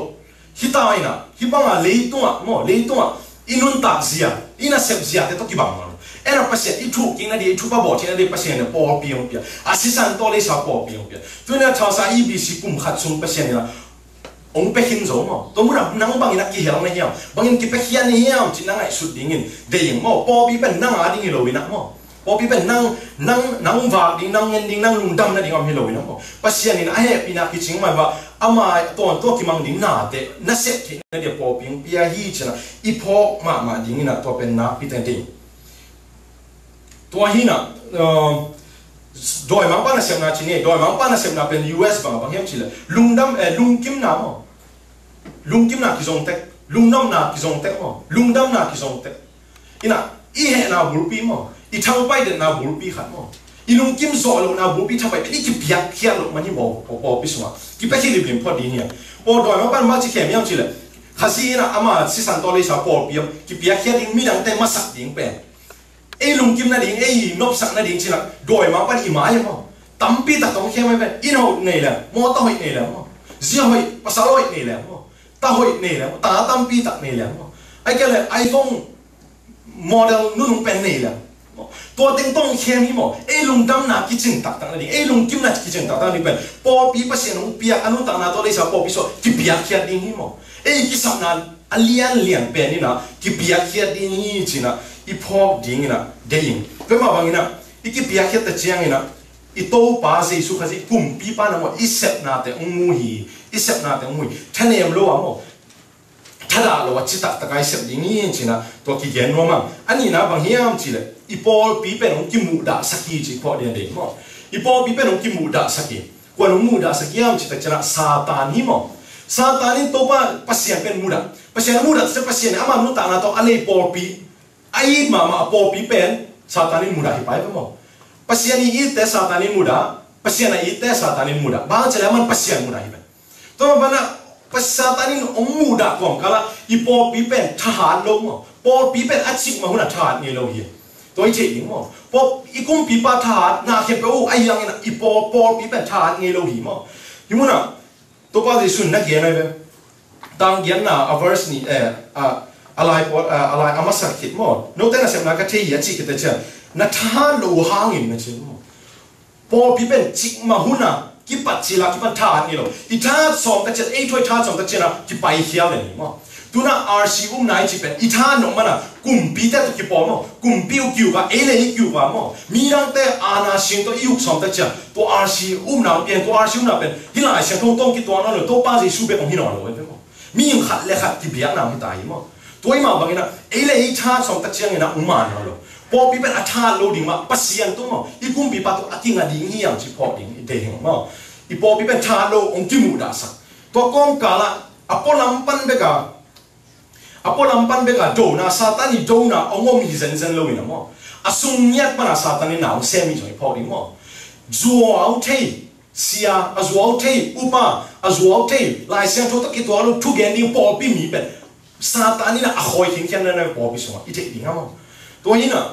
ฮิตายนะฮิบังอ่ะเลยตัวมั้งเลยตัวอินุนตาเสียอินาเซฟเสียแต่ตุกิบังมั้งเอ็นปัสยันอีทุกกินนะดีทุกบ้าบอที่นั่นดีปัสยันเนี่ยปอปียงเปียอาศิสันตัวเลยสาวปอปียงเปียตัวเนี่ยชาวสายอีบีซีกุมขัดซุ่มปัสยันเนี่ยองค์เป็กินโซ่มั้งตัวมันนั่งบางอินักกี่เหี้ยไม่เหี้ยบางอินกี่เป็กเหี้ยนี่เหี้ยจีนั่งไอ้สุดดิ่งอินเดียงมั้งปอปีเป็นนั่งอะไรดิ่งเลยนะมั้งปอปีเป็นนั่งวากดิ่งนั่งเงินดิ่งนั่งลุงดำนั่นดิ่งเอาไม่เลยนะมั้งปัสยันนี่นะไอ้ปีนักกี่จริงมั้ยว่าอามาตัวกี่มังดิ่งหน้าเตะน่าเสียที่นั่นเดียปอปีเปียฮีจีนะอีพอมาดิ่งนี่นะตัวเป็นนักปีเต็มดิ่งตัวฮีน่ะโดยมังปานาเซมนาจีนี่โดยมังปานาเซมนาเป็น US บางเหี้ยจีเลยลุงดำลุงกิมนามั้งลุงกิมนากิจงเตะลุงดำนากิจงเตะมั้งลุงดำนากิจงเตะอีน่ะอีเห็นนาบุลปีมั้งอีทางไปเดินนาบุลปีขัดมั้งอีลุงกิมโซโลนาบุลปีทำไปเป็นอีกิเปียกเขียนลงมันนี่บอกพิสมากิเปียกที่ริบพอดีเนี่ยโอ้โดยมังปานมาจีเขียนยังจีเลยข้าซีน่ะอามาสิสันตัวเลยสาวปอปีกิเปียกเขียนดิ่งมีดังแต่มาสักดิ่งเป็นลุงกิมนาดิ่งนบสักนาดิ่งจีละโดยมังปานอีหมายมั้งตั้มปีตัดต้องเขียนไม่เป็นอีโน่เนี่ยแหละมอต้อยเนี่ยแหละมั้งเสียหอยภาษาลอยเนี่ยแหละมั้งตาหอยเนี่ยแหละตาตั้มปีตัดเนี่ยแหละมั้งไอ้แกเลยไอโฟนโมเดลนู่นเป็นเนี่ยแหละตัวเต็งต้องเขียนมีมั้งลุงดำนากิจงตัดตั้งนาดิ่งลุงกิมนากิจงตัดตั้งนี่เป็นปอปีภาษาหนุ่มปียอนุตั้งนาตัวเลยสาวปอปีโซกิปียเขียนดิ่งนี่มั้งกิสับนาอเลียนเป็นนี่นะกิปียเขียนดิ่งนี่จีนะอีพอดิ่งนี่นะเดียงเป็นมาบางนี่นะกิปียเขียนแต่เจียงนี่นะอีโตป้าเจสุขสิกุมปีป้านะมั้งอีเซปนาแต่งูหีอีเซปนาแต่งูหีท่านเอ็มรู้ว่ามั้งถ้าเราว่าจิตตะไคร้เสพอย่างนี้จีนะตัวกี่เย็นว่ามั้งอันนี้นะบางอย่างจีเลยอีพอปีเป็นองค์กิมูดาสักกี่จีพอเดียนเด็กมั้งอีพอปีเป็นองค์กิมูดาสักกี่กวนองค์มูดาสักกี่จีแต่จีนะซาตานนี่มั้งซาตานนี่ตัวป้าปัสยานเป็นมูดาปัสยานมูดาจะปัสยานอามานุตานาตัวอะไรพอปีไอ้มาพอปีเป็นซาตานนี่มูดาที่ไปเป็นมั้งpasien ini tes saat ini muda, pasien ini tes saat ini muda. Bang celaman pasien muda ini. Tuh mana saat ini muda kong kalau ipo pipen tahan lo mo, po pipen acik mah huna tahan ni lo ye. Tuh itu ini mo, po ikum pipa tahan, nak kepo ayang ini ipo po pipen tahan ni lo ye mo. Gimana? Tuh pada sun nak gimana be? Tang gimana averse ni alai amas sakit mo. Nota nasi nak kata ya cik kita cakap. Na tahan lo hangin na chin mo po pipen chik mahuna kipat chila kipan tahan ni lo ita som ta chet thoi tha som ta chena ki pai hial ni mo tuna rc nai chipen ita no mana kumpi ta to ki po mo kumpi u kyu ga ele ni kyu ga mo mi rang te ana sing to iuk som ta cha to rc na pen to rc na pen hilai sia tong ki to na lo to pa ji su be ong hin lo mo mi ing khat le khat ki bia na mi tai mo toy ma bangina ele ita som ta chiang na uma na loพอปีเป็นอาชาโลดิ่งมาปัสยันตัวมั้งอีกุมปีปัตตุอาทิงาดิ่งเหี้ยงจีพอดิ่งเดงมั้งอีพอปีเป็นชาโลองกิมูดาสักตัวกองกาละอพอลัมปันเบกาโดนาซาตานีโดนาองอมีเซนโลวินะมั้งอาสุงยัดปนาซาตานีหนาวเซมิจอยพอดิ่งมั้งจัวเอาเทเสียอาจัวเอาเทอุปาอาจัวเอาเทลายเสียงโทตะกิตัวเราทุกแกนี่พอปีมีเป็นซาตานีน่ะอคอยทิ้งแค่นั้นนะพอปีสมัยอีเด็กดิ่งมั้งตัวนี้น่ะ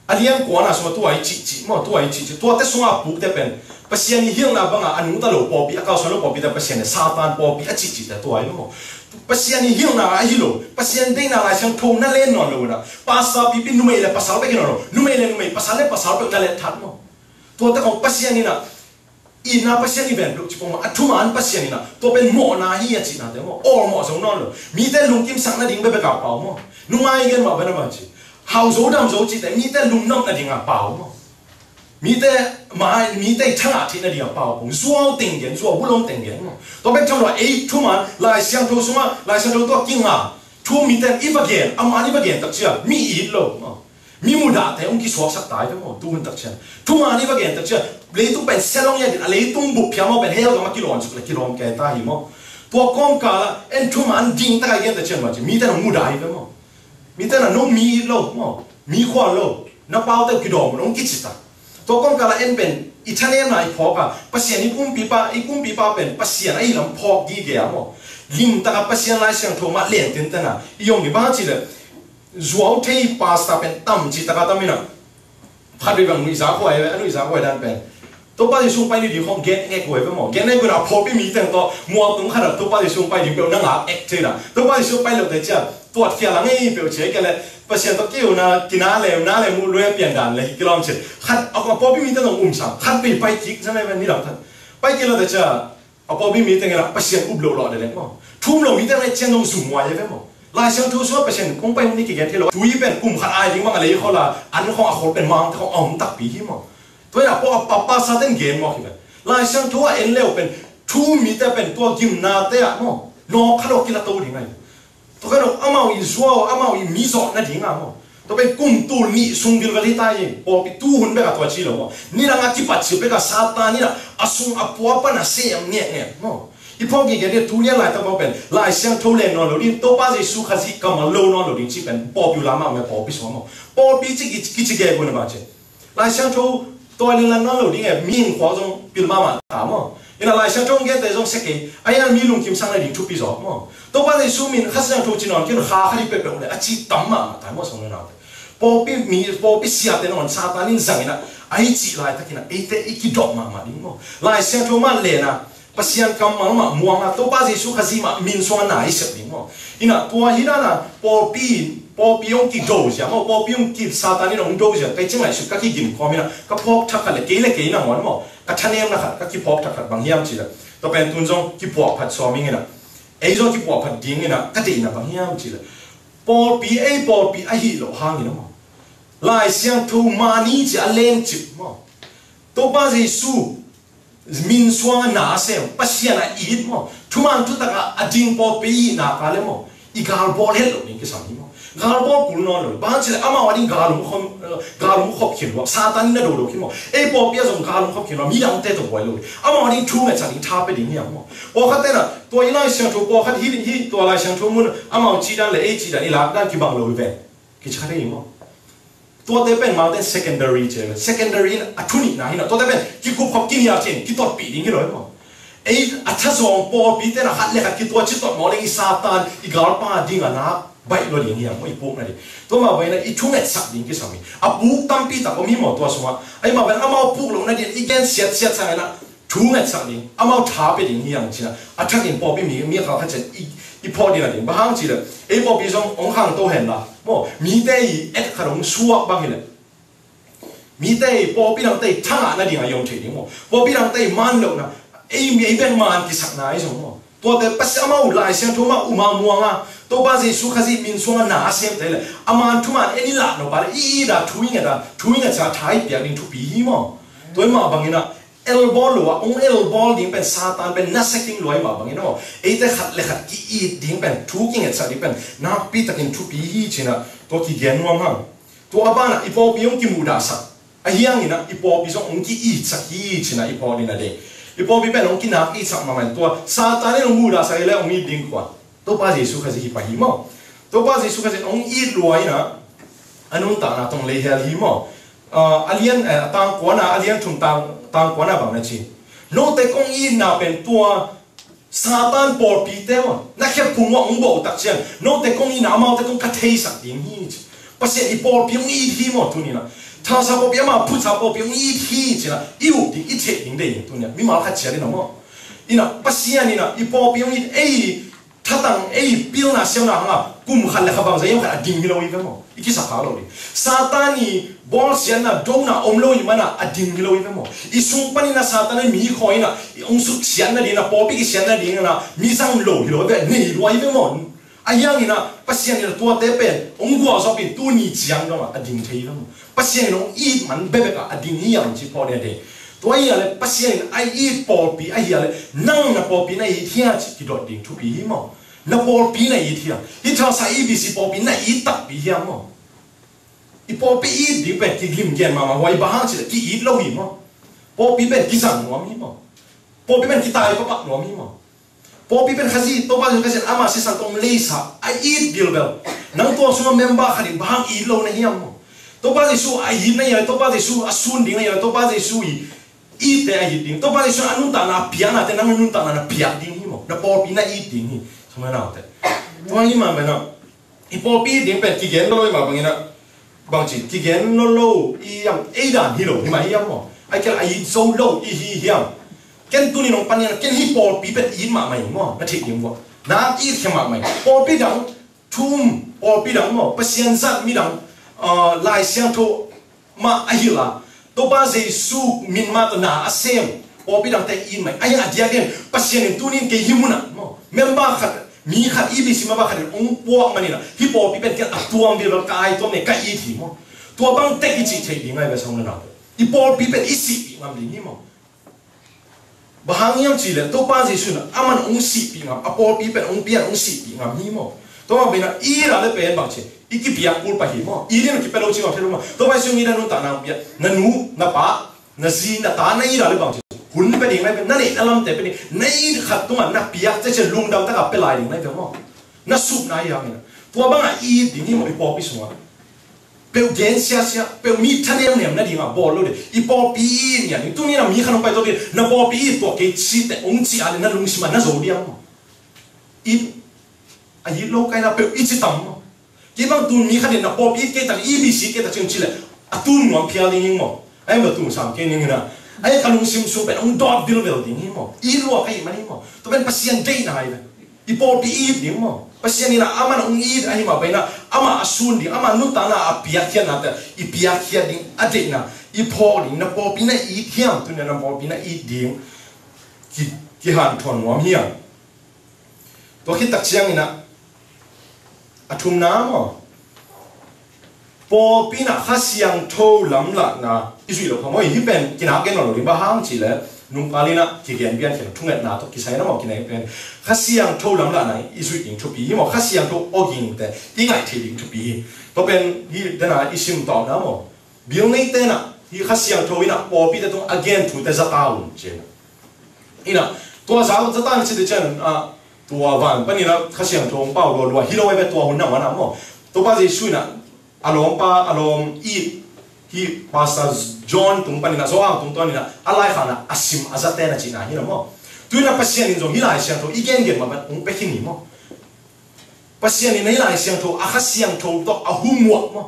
อันนี้ยังกวนอ่ะสมมติตัวไอ้จีมั้งตัวไอ้จีตัวแต่ส่งอ่ะปุ๊บแต่เป็นภาษานี่เฮียงน่ะบังอ่ะอันนู้นตลกปอบีอ่ะเขาสอนเราปอบีแต่ภาษาเนี่ยซาตานปอบีอ่ะจีแต่ตัวไอ้มั้งภาษานี่เฮียงน่ะไอ้ฮิโลภาษาเด้งน่ะอะไรช่างทุ่งนั่นเล่นนอนเลยนะภาษาปีนุ่มเลยภาษาไปกินนอนนุ่มเลยภาษาเลยภาษาไปนั่นเล่นทัดมั้งตัวแต่ของภาษานี่น่ะ อินาปัสยานิเวนลูกจิปงอัทุมานปัสยานินะตัวเป็นหมอนาฮีจีนะเดมโอ้หมอสงนอนเลยมีแต่ลุงกิมสังนาดิ่งไปกับเป่ามั้งนุ่งไงกันมาเป็นอะไรจีเฮาโซดำโซจีแต่มีแต่ลุงน้องนาดิ่งอ่ะเป่ามั้งมีแต่มามีแต่ทั้งอาทิตย์นาดิ่งอ่ะเป่าผมซัวติงเย็นซัวบุลงติงเย็นมั้งตัวเป็นจังหวะทุมานลายเสียงโทสมาลายเสียงโทตัวกิ้งอ่ะทุ่มมีแต่อีบเกนอามาอีบเกนตักเชียมีอีโลมีมุดาแต่องค์กิสวกสักตายไปหมดตูนตักเชียทุ่มมาอีบเกนตักเชียเลยตุ้งเป็นเซลล์เนี่ยเลยตุ้งบุกพิามเป็นเฮลกับมากิโลนสุดเลยกิโลนแกตายหิมะตัวกองกาละเอ็นทุ่มมันดิ่งตายกันตักเชียมาจีมีแต่น้องมุดาไปหมดมีแต่น้องมีโลมั้งมีขวานโลน้าเป้าแต่กิโลมันองค์กิจิตาตัวกองกาละเอ็นเป็นอิตาเลียนไหนพอกะปัสยานิกุมปีป้าเป็นปัสยาไอ้ลำพอกดีเดียมั้งลิมตาปัสยาไล่เสียงโทมาเลี้ยงตินตันน่ะยงมีบ้านจีเลยจัวเทย์พาสต้าเป็นตั้มจีตากาตามินะพัดไปบังนุ้ยสาวควายนุ้ยสาวควายดันเป็นตัวป้าที่ส่งไปนี่ดีของเกนเอ็กไว้ไปหมดเกนเอ็กก็เราพอไปมีแต่ตัวมัวตรงขนาดตัวป้าที่ส่งไปนี่เป็นนังอาเอ็กเจนะตัวป้าที่ส่งไปเราแต่เจ้าตัวเขียนหลังนี่เป็นเช็คกันเลยปัสยาตัวเกี่ยวนะกินน้าเลยมูรวยเปลี่ยนด่านเลยกิโลเมตรขัดเอาพอไปมีแต่ตัวสั่งขัดไปจิกใช่ไหมเป็นนี่เราท่านไปกิโลแต่เจ้าเอาพอไปมีแต่ไงล่ะปัสยาอุบโลหล่อเด็กมั้งทุ่มเรามีแต่ในเจนต้องสูงวัยไปหมดลายเชิงทูสว่าเปอร์เซ็นต์คงไปนี่กี่แกนที่เราทุยเป็นกลุ่มขัดอายดิ้งบ้างอะไรเขาละอันของอาคนเป็นมังเขาอมตักปีที่มั้งตัวนี้พอป้าซาเต้นเกมมั้งที่เป็นลายเชิงทูเอ็นเลี้ยวเป็นทูมีแต่เป็นตัวกิมนาเตะมั้งนอกขนมกินละตัวดิ้งไงตัวขนมอามาวิซัวอามาวิมิโซนั่นดิ้งอ่ะมั้งตัวเป็นกลุ่มตูนี่ซุงกิลกันที่ตายพอไปตู้หุ่นไปกับตัวชีโร่มั้งนี่เรางัดที่ปัจจุบันไปกับซาตานี่ละอาซุงอาปัวปนัสเซียมเนี่ยมั้งอีพวกนี้เนี่ยทุเรียนหลายตัวเป็นหลายเสียงทุเรียนนอนหลุดตัวป้าจะสู้ขจิกำมันโลนอนหลุดที่เป็นปอบอยู่ลามาไม่ปอบพิสวมปอบพิจิกิจเกี่ยวกับอะไรหลายเสียงทุตัวนี้นอนหลุดไงมีนขวาจงพิลมามาถามมั้งอีน่ะหลายเสียงทุเกี่ยวแต่จงเสกไอ้นั่นมีลุงคิมสังเลยดิ้งทุพิสวมตัวป้าจะสู้มีนข้าเสียงทุจีนอนกินข้าขยิบไปเป็นเลยอาชีพตั้มมาถามว่าสองเลยนะปอบพิเสียแต่นอนซาตานินสังนะไอ้จีหลายตะกี้นะไอ้แต่ไอ้กิดอกมาดิ้งมั้งหลายเสียงทุมันเลยนะปัสยานกำมังมามัวมาตัวป้าเจสุขจิมามินสวานาอิสบิงมั้งอินะตัวฮิรานะปอปีองกิโดเสียมั้งปอปีองกิซาตานินองโดเสียแต่จังไงสุดก็คิดกินความนี่นะก็พอกทักกันเลยเกยนะมันมั้งก็ทันเองนะครับก็คิดพอกทักกันบางอย่างจีละตัวเป็นตุนจงคิดพอกผัดซอมิงนะไอ้จงคิดพอกผัดดิ้งนะก็ดีนะบางอย่างจีละปอปีไอ้ฮิโลหางนี่นะมั้งลายเสียงทูมานี่จะเล่นจิบมั้งตัวป้าเจสุมินสวงนาเซมปัสยานาอีดมั้งทุมันทุตกะอดิงปอปีนาคาเลมั้งอีกาลบอลเฮลล์นี่ก็สามีมั้งกาลบอลกุลนอนเลยบางทีอามาวันนี้กาลุมขบขินว่าซาตานี่น่าดูดูขินมั้งไอ้ปอปีส่งกาลุมขบขินว่ามีอย่างเตะตัวไว้เลยอามาวันนี้ทุ่งเงินจากนี้ท้าไปดิ้งอย่างมั้งพอเขาเต้นอ่ะตัวยี่น่าเสียงทุ่งพอเขาฮีตัวอะไรเสียงทุ่งมันอามาจีดันเลยจีดันนี่หลักด้านกี่บังเลยเว้ยกี่ชาติยังมั้งตัวเตเป็นมาเป็น secondary เจอ secondary อัทุนินะฮินะตัวเตเป็นกี่คุบขบกินยาเจนกี่ตัวปีดิ้งกี่ร้อยมั้งไอ้อัฐสองปอปีเตนะหัดเลยกี่ตัวจิตตัวมอลเลยอีซาตานอีกาลปาดิ้งอ่ะนะใบโลดิ้งอย่างไม่ปุ๊บนั่นดิตัวมาไว้นะอีทุ่งเอ็ดสักดิ้งกี่สามีอ่ะปุ๊บตั้มปีแต่ก็มีหมดตัวสมะไอ้มาเป็นอามาปุ๊บลงนั่นดิอีแกนเสียดสังนะทุ่งเอ็ดสักดิ้งอามาท้าไปดิ้งอย่างจีนะอัฐกินปอปีมีเขาขัดเจนอีพอดีนะดิ้งบ้างจีเลยไอ้ปอปีส่งองค์ข้างโตเห็นละโมมีแต่เอ็ดขนมชัวบ้างเลยมีแต่ปอปีนังแต่ทั้งอันนั้นดีงายงเฉยดิ้งโมปอปีนังแต่มันลงนะไอ้เป็นมันกิสักนายสมโมตัวแต่ปัสสาวะลายเสียงทุ่มาอุมามัวงาตัวบ้านสิสุขสิมินสวงนาเสียงแต่เลยอามันทุ่มันเอ็นี่หลักเนาะปะอีดาทุ่งเงี้ยจะท้ายเปียกดิ้งทุปีหิมะตัวมาบางอย่างนะเอลบอลหรือว่าองเอลบอลดิ้งเป็นซาตานเป็นนัสเซกดิ้งลอยมาบางอย่างนะไอ้แต่ขัดเลยขัดอีดิ้งเป็นทุกอย่างจะดิ้งเป็นนักปีตะกินทุปีหิชินะตัวกี่เกียนวมหังตัวบ้านอ่ะอีพอปีองกิมูดาสักไอ้ยังนี่นะอีพอปีส่งองกี่อีสักอีชินะอีพอนี่นะเด็กอีพอปีเป็นองกี่นักอีสักมามันตัวซาตานนี่องมูดาสักแล้วองมีดิ้งกว่าตัวป้าเจสุขสิฮิปะหิมะตัวป้าเจสุขสิองอีรวยนะอันนู้นต่างนะตรงเลยเฮลหิมะอาเลียนต่างกว่านะอาเลียนทุ่งต่างกว่านะบางนาทีโน้ตแต่กงอีน่าเป็นตัวซาตานปอปีเตวนักแค่พุ่งว่าองค์บอกตักเชียนโน้ตแต่กงอีน่ามาแต่กงกระเทยสักดิ้งฮีภาษาอีปอปีองอีทีหมดทุนี่นะถ้าซาปอปีมาพูดซาปอปีองอีทีจีนะอีอุดิ้งอีเทดิ้งเดียงทุนี่มีมาขัดเชียร์นี่นะมั้งอีน่ะภาษานี่นะอีปอปีองอีถ้าตั้งปีน่ะเสียงน่ะฮะกุมขันเลยครับบางใจยังขัดดิ้งมีเราอีกมั้ง iki sakha lo ni satani bol siana dona omlo imana ading lo ivemo isung panina satana mi khoina ongsu siana dina popi ki siana dina mi sang lo lo be nei lo ivemo ayang ina pasien ina tua te pen ongwa so pin tu ni chiang no ading thei ivemo pasien no I man bebe ka ading hiang chi po deตัวไอ้อะไรปัสยาไอ้ปอปีไอ้อะไรนั่งนะปอปีนั่นอีเทียจิกิดดิ่งทุบีมั้งนะปอปีนั่นอีเทียที่ทางสายบีซีปอปีนั่นอีตักบีเฮียมั้งอีปอปีอีดิ่งเป็นกิลิมเกนมาไว้บ้างจิละกิอีเล่าหิมั้งปอปีเป็นกิสังหัวมีมั้งปอปีเป็นกิตายก็ปักหัวมีมั้งปอปีเป็นขจีตัวบ้านขจีอามาสิสันตรงเลสาไอ้บิลเบลนั่งตัวส่วนเมมเบอร์ขดิบ้างอีเล่าในเฮียมั้งตัวบ้านจะสู้ไอ้หินในอะไรตัวบ้านจะสู้อสูรดิ่งในอะไรตัวบ้านจะสู้อีแต่อีดิ่งตัวบ้านส่วนอนุตานาเปียนะแต่นั่งอนุตานาเปียดิ่งนี่มั้งแล้วปอปีน่ะอีดิ่งนี่ทำไมน่ะแต่ตัวนี้มาเป็นน่ะอีปอปีดิ่งเป็นกิเกนโลยมาบางทีนะบางทีกิเกนโลอียังไอ้ด่านฮิโร่ที่มาอียังมั้งไอ้แค่ไอ้โซโลอีฮีเฮียงแค่ตัวนี้น้องปัญญาแค่ฮีปอปีเป็นอีมาใหม่มั้งนั่นที่ยิ่งว่าน้ำอีแค่มาใหม่ปอปีดังทุ่มปอปีดังมั้งเปอร์เซ็นต์สัตว์มีดังลายเสียงโทมาไอ้ฮิล่ะตัวบ้านเจสูมินมาตัวน่าอาเซมพอพี่ดังแต่อินไหมไอ้ยังอดีตเนี่ยปัจจัยตัวนี้เกี่ยหิมุนะเมื่อบ้าขัดมีขัดอีบิสิมาบ้าขัดองค์พวกมันนี่นะฮิปโปพี่เป็นแค่ตัวมันเดียวกายตัวเนี่ยกายอีทีมั้งตัวบ้างเต็กอีจิตใจดีไงไปสองนั่นนะฮิปโปพี่เป็นอีสิปีมันดีนี่มั้งบางอย่างจีเลยตัวบ้านเจสูนะอามันองค์สิปีงั้นฮิปโปพี่เป็นองค์เปียนองค์สิปีงั้นนี่มั้งตัวมันเป็นอีอะไรเป็นบางทีอีกปียกกูไปหิมอีเรื่องที่เป็นเราจริงว่าเชื่อมั้ยตัวไปช่วงนี้นั่นนู่นตานาเปียนั่นนูนั่นป้านั่นซีนั่นตานั่นอีอะไรบางทีหุ่นเป็นยังไงเป็นนั่นเองอารมณ์แต่เป็นนั่นอีขัดตัวมันนั่นเปียกจะเชื่อลุงดำตะกับเป็นลายยังไงเป็นมั้งนั่นสุดนายอย่างนี้ตัวบางอีดีนี่มันอีปอปีสวะเปลวเย็นเสียเปลวมีท่านเนี่ยนั่นดีอ่ะบอลเลยอีปอปีเนี่ยตัวนี้เรามีขนมไปตัวนี้นั่นปอปีตัวเกจิแต่องค์จีอะไรนั่นลุงสิมันนั่นโซเดียมอีไอ้โลกไอ้น่ะเปลวอีจิตมั้งยี่บางตุนมีขนาดนับปอบอีกเกตังอีบีซีเกตังเชิงชิเลยตุนมันเพียริงมั้งไอ้มาตุนสามเกนิงนะไอ้การลงซิมซูเป็นองดอดดิลเวลดิ้งมั้งอีรัวใครมันมั้งตัวเป็นพัศยันเดย์นะไอ้เนี่ยอีปอบอีดิ้งมั้งพัศยันนี่นะอามันองอีไอ้มาเป็นนะอามาสูนดิ้งอามานุตานะอาพิยาขี้นะแต่อีพิยาขี้ดิ้งอเดย์นะอีพอดิ้งนับปอบนะอีเทียมตุนนับปอบนะอีดิ้งกี่หันทอนวามเฮียตัวคิดตักเชียงนี่นะอาทุ่มน้ำอ่ะพอปีน่ะข้าเสียงโทลำละนะอีสุยเราขโมยที่เป็นกินหาเกนหน่อยหรือบ้าห้างจีเลยนุ่งกาลีน่ะที่เกียนเบียนเขียนทุ่งเงินนาตัวกินใส่น้ำหมอกกินไหนเป็นข้าเสียงโทลำละไหนอีสุยดิ่งทุบปีหมอข้าเสียงโทโอกินแต่ที่ไงที่ดิ่งทุบปีตัวเป็นที่เดน่ะอีซิมต่อน้ำหมอเบี้ยงไงเต้น่ะที่ข้าเสียงโทน่ะพอปีแต่ต้อง again ถูแต่จะตาวน์เจนอีน่ะตัวสาวจะตั้งชื่อเจนตัววันปนี่นะข้าเสียงทงเป้ารัวฮิโร่ไว้เป็นตัวหุ่นหนังวันนั้นมั้งตัวป้าจะช่วยนะอารมณ์ป้าอารมณ์อีที่ภาษาจอห์นตรงปนี่นะโซ่ตรงตัวนี่นะอะไรขนาดอาซิมอาซาเตนะจีน่านี่นะมั้งตัวนั้นภาษานี่จงฮิลาเสียงทงอีเกนเกนมาเป็นองไปที่นี่มั้งภาษานี่ฮิลาเสียงทงอาข้าเสียงทงตัวอาหุ่มวัวมั้ง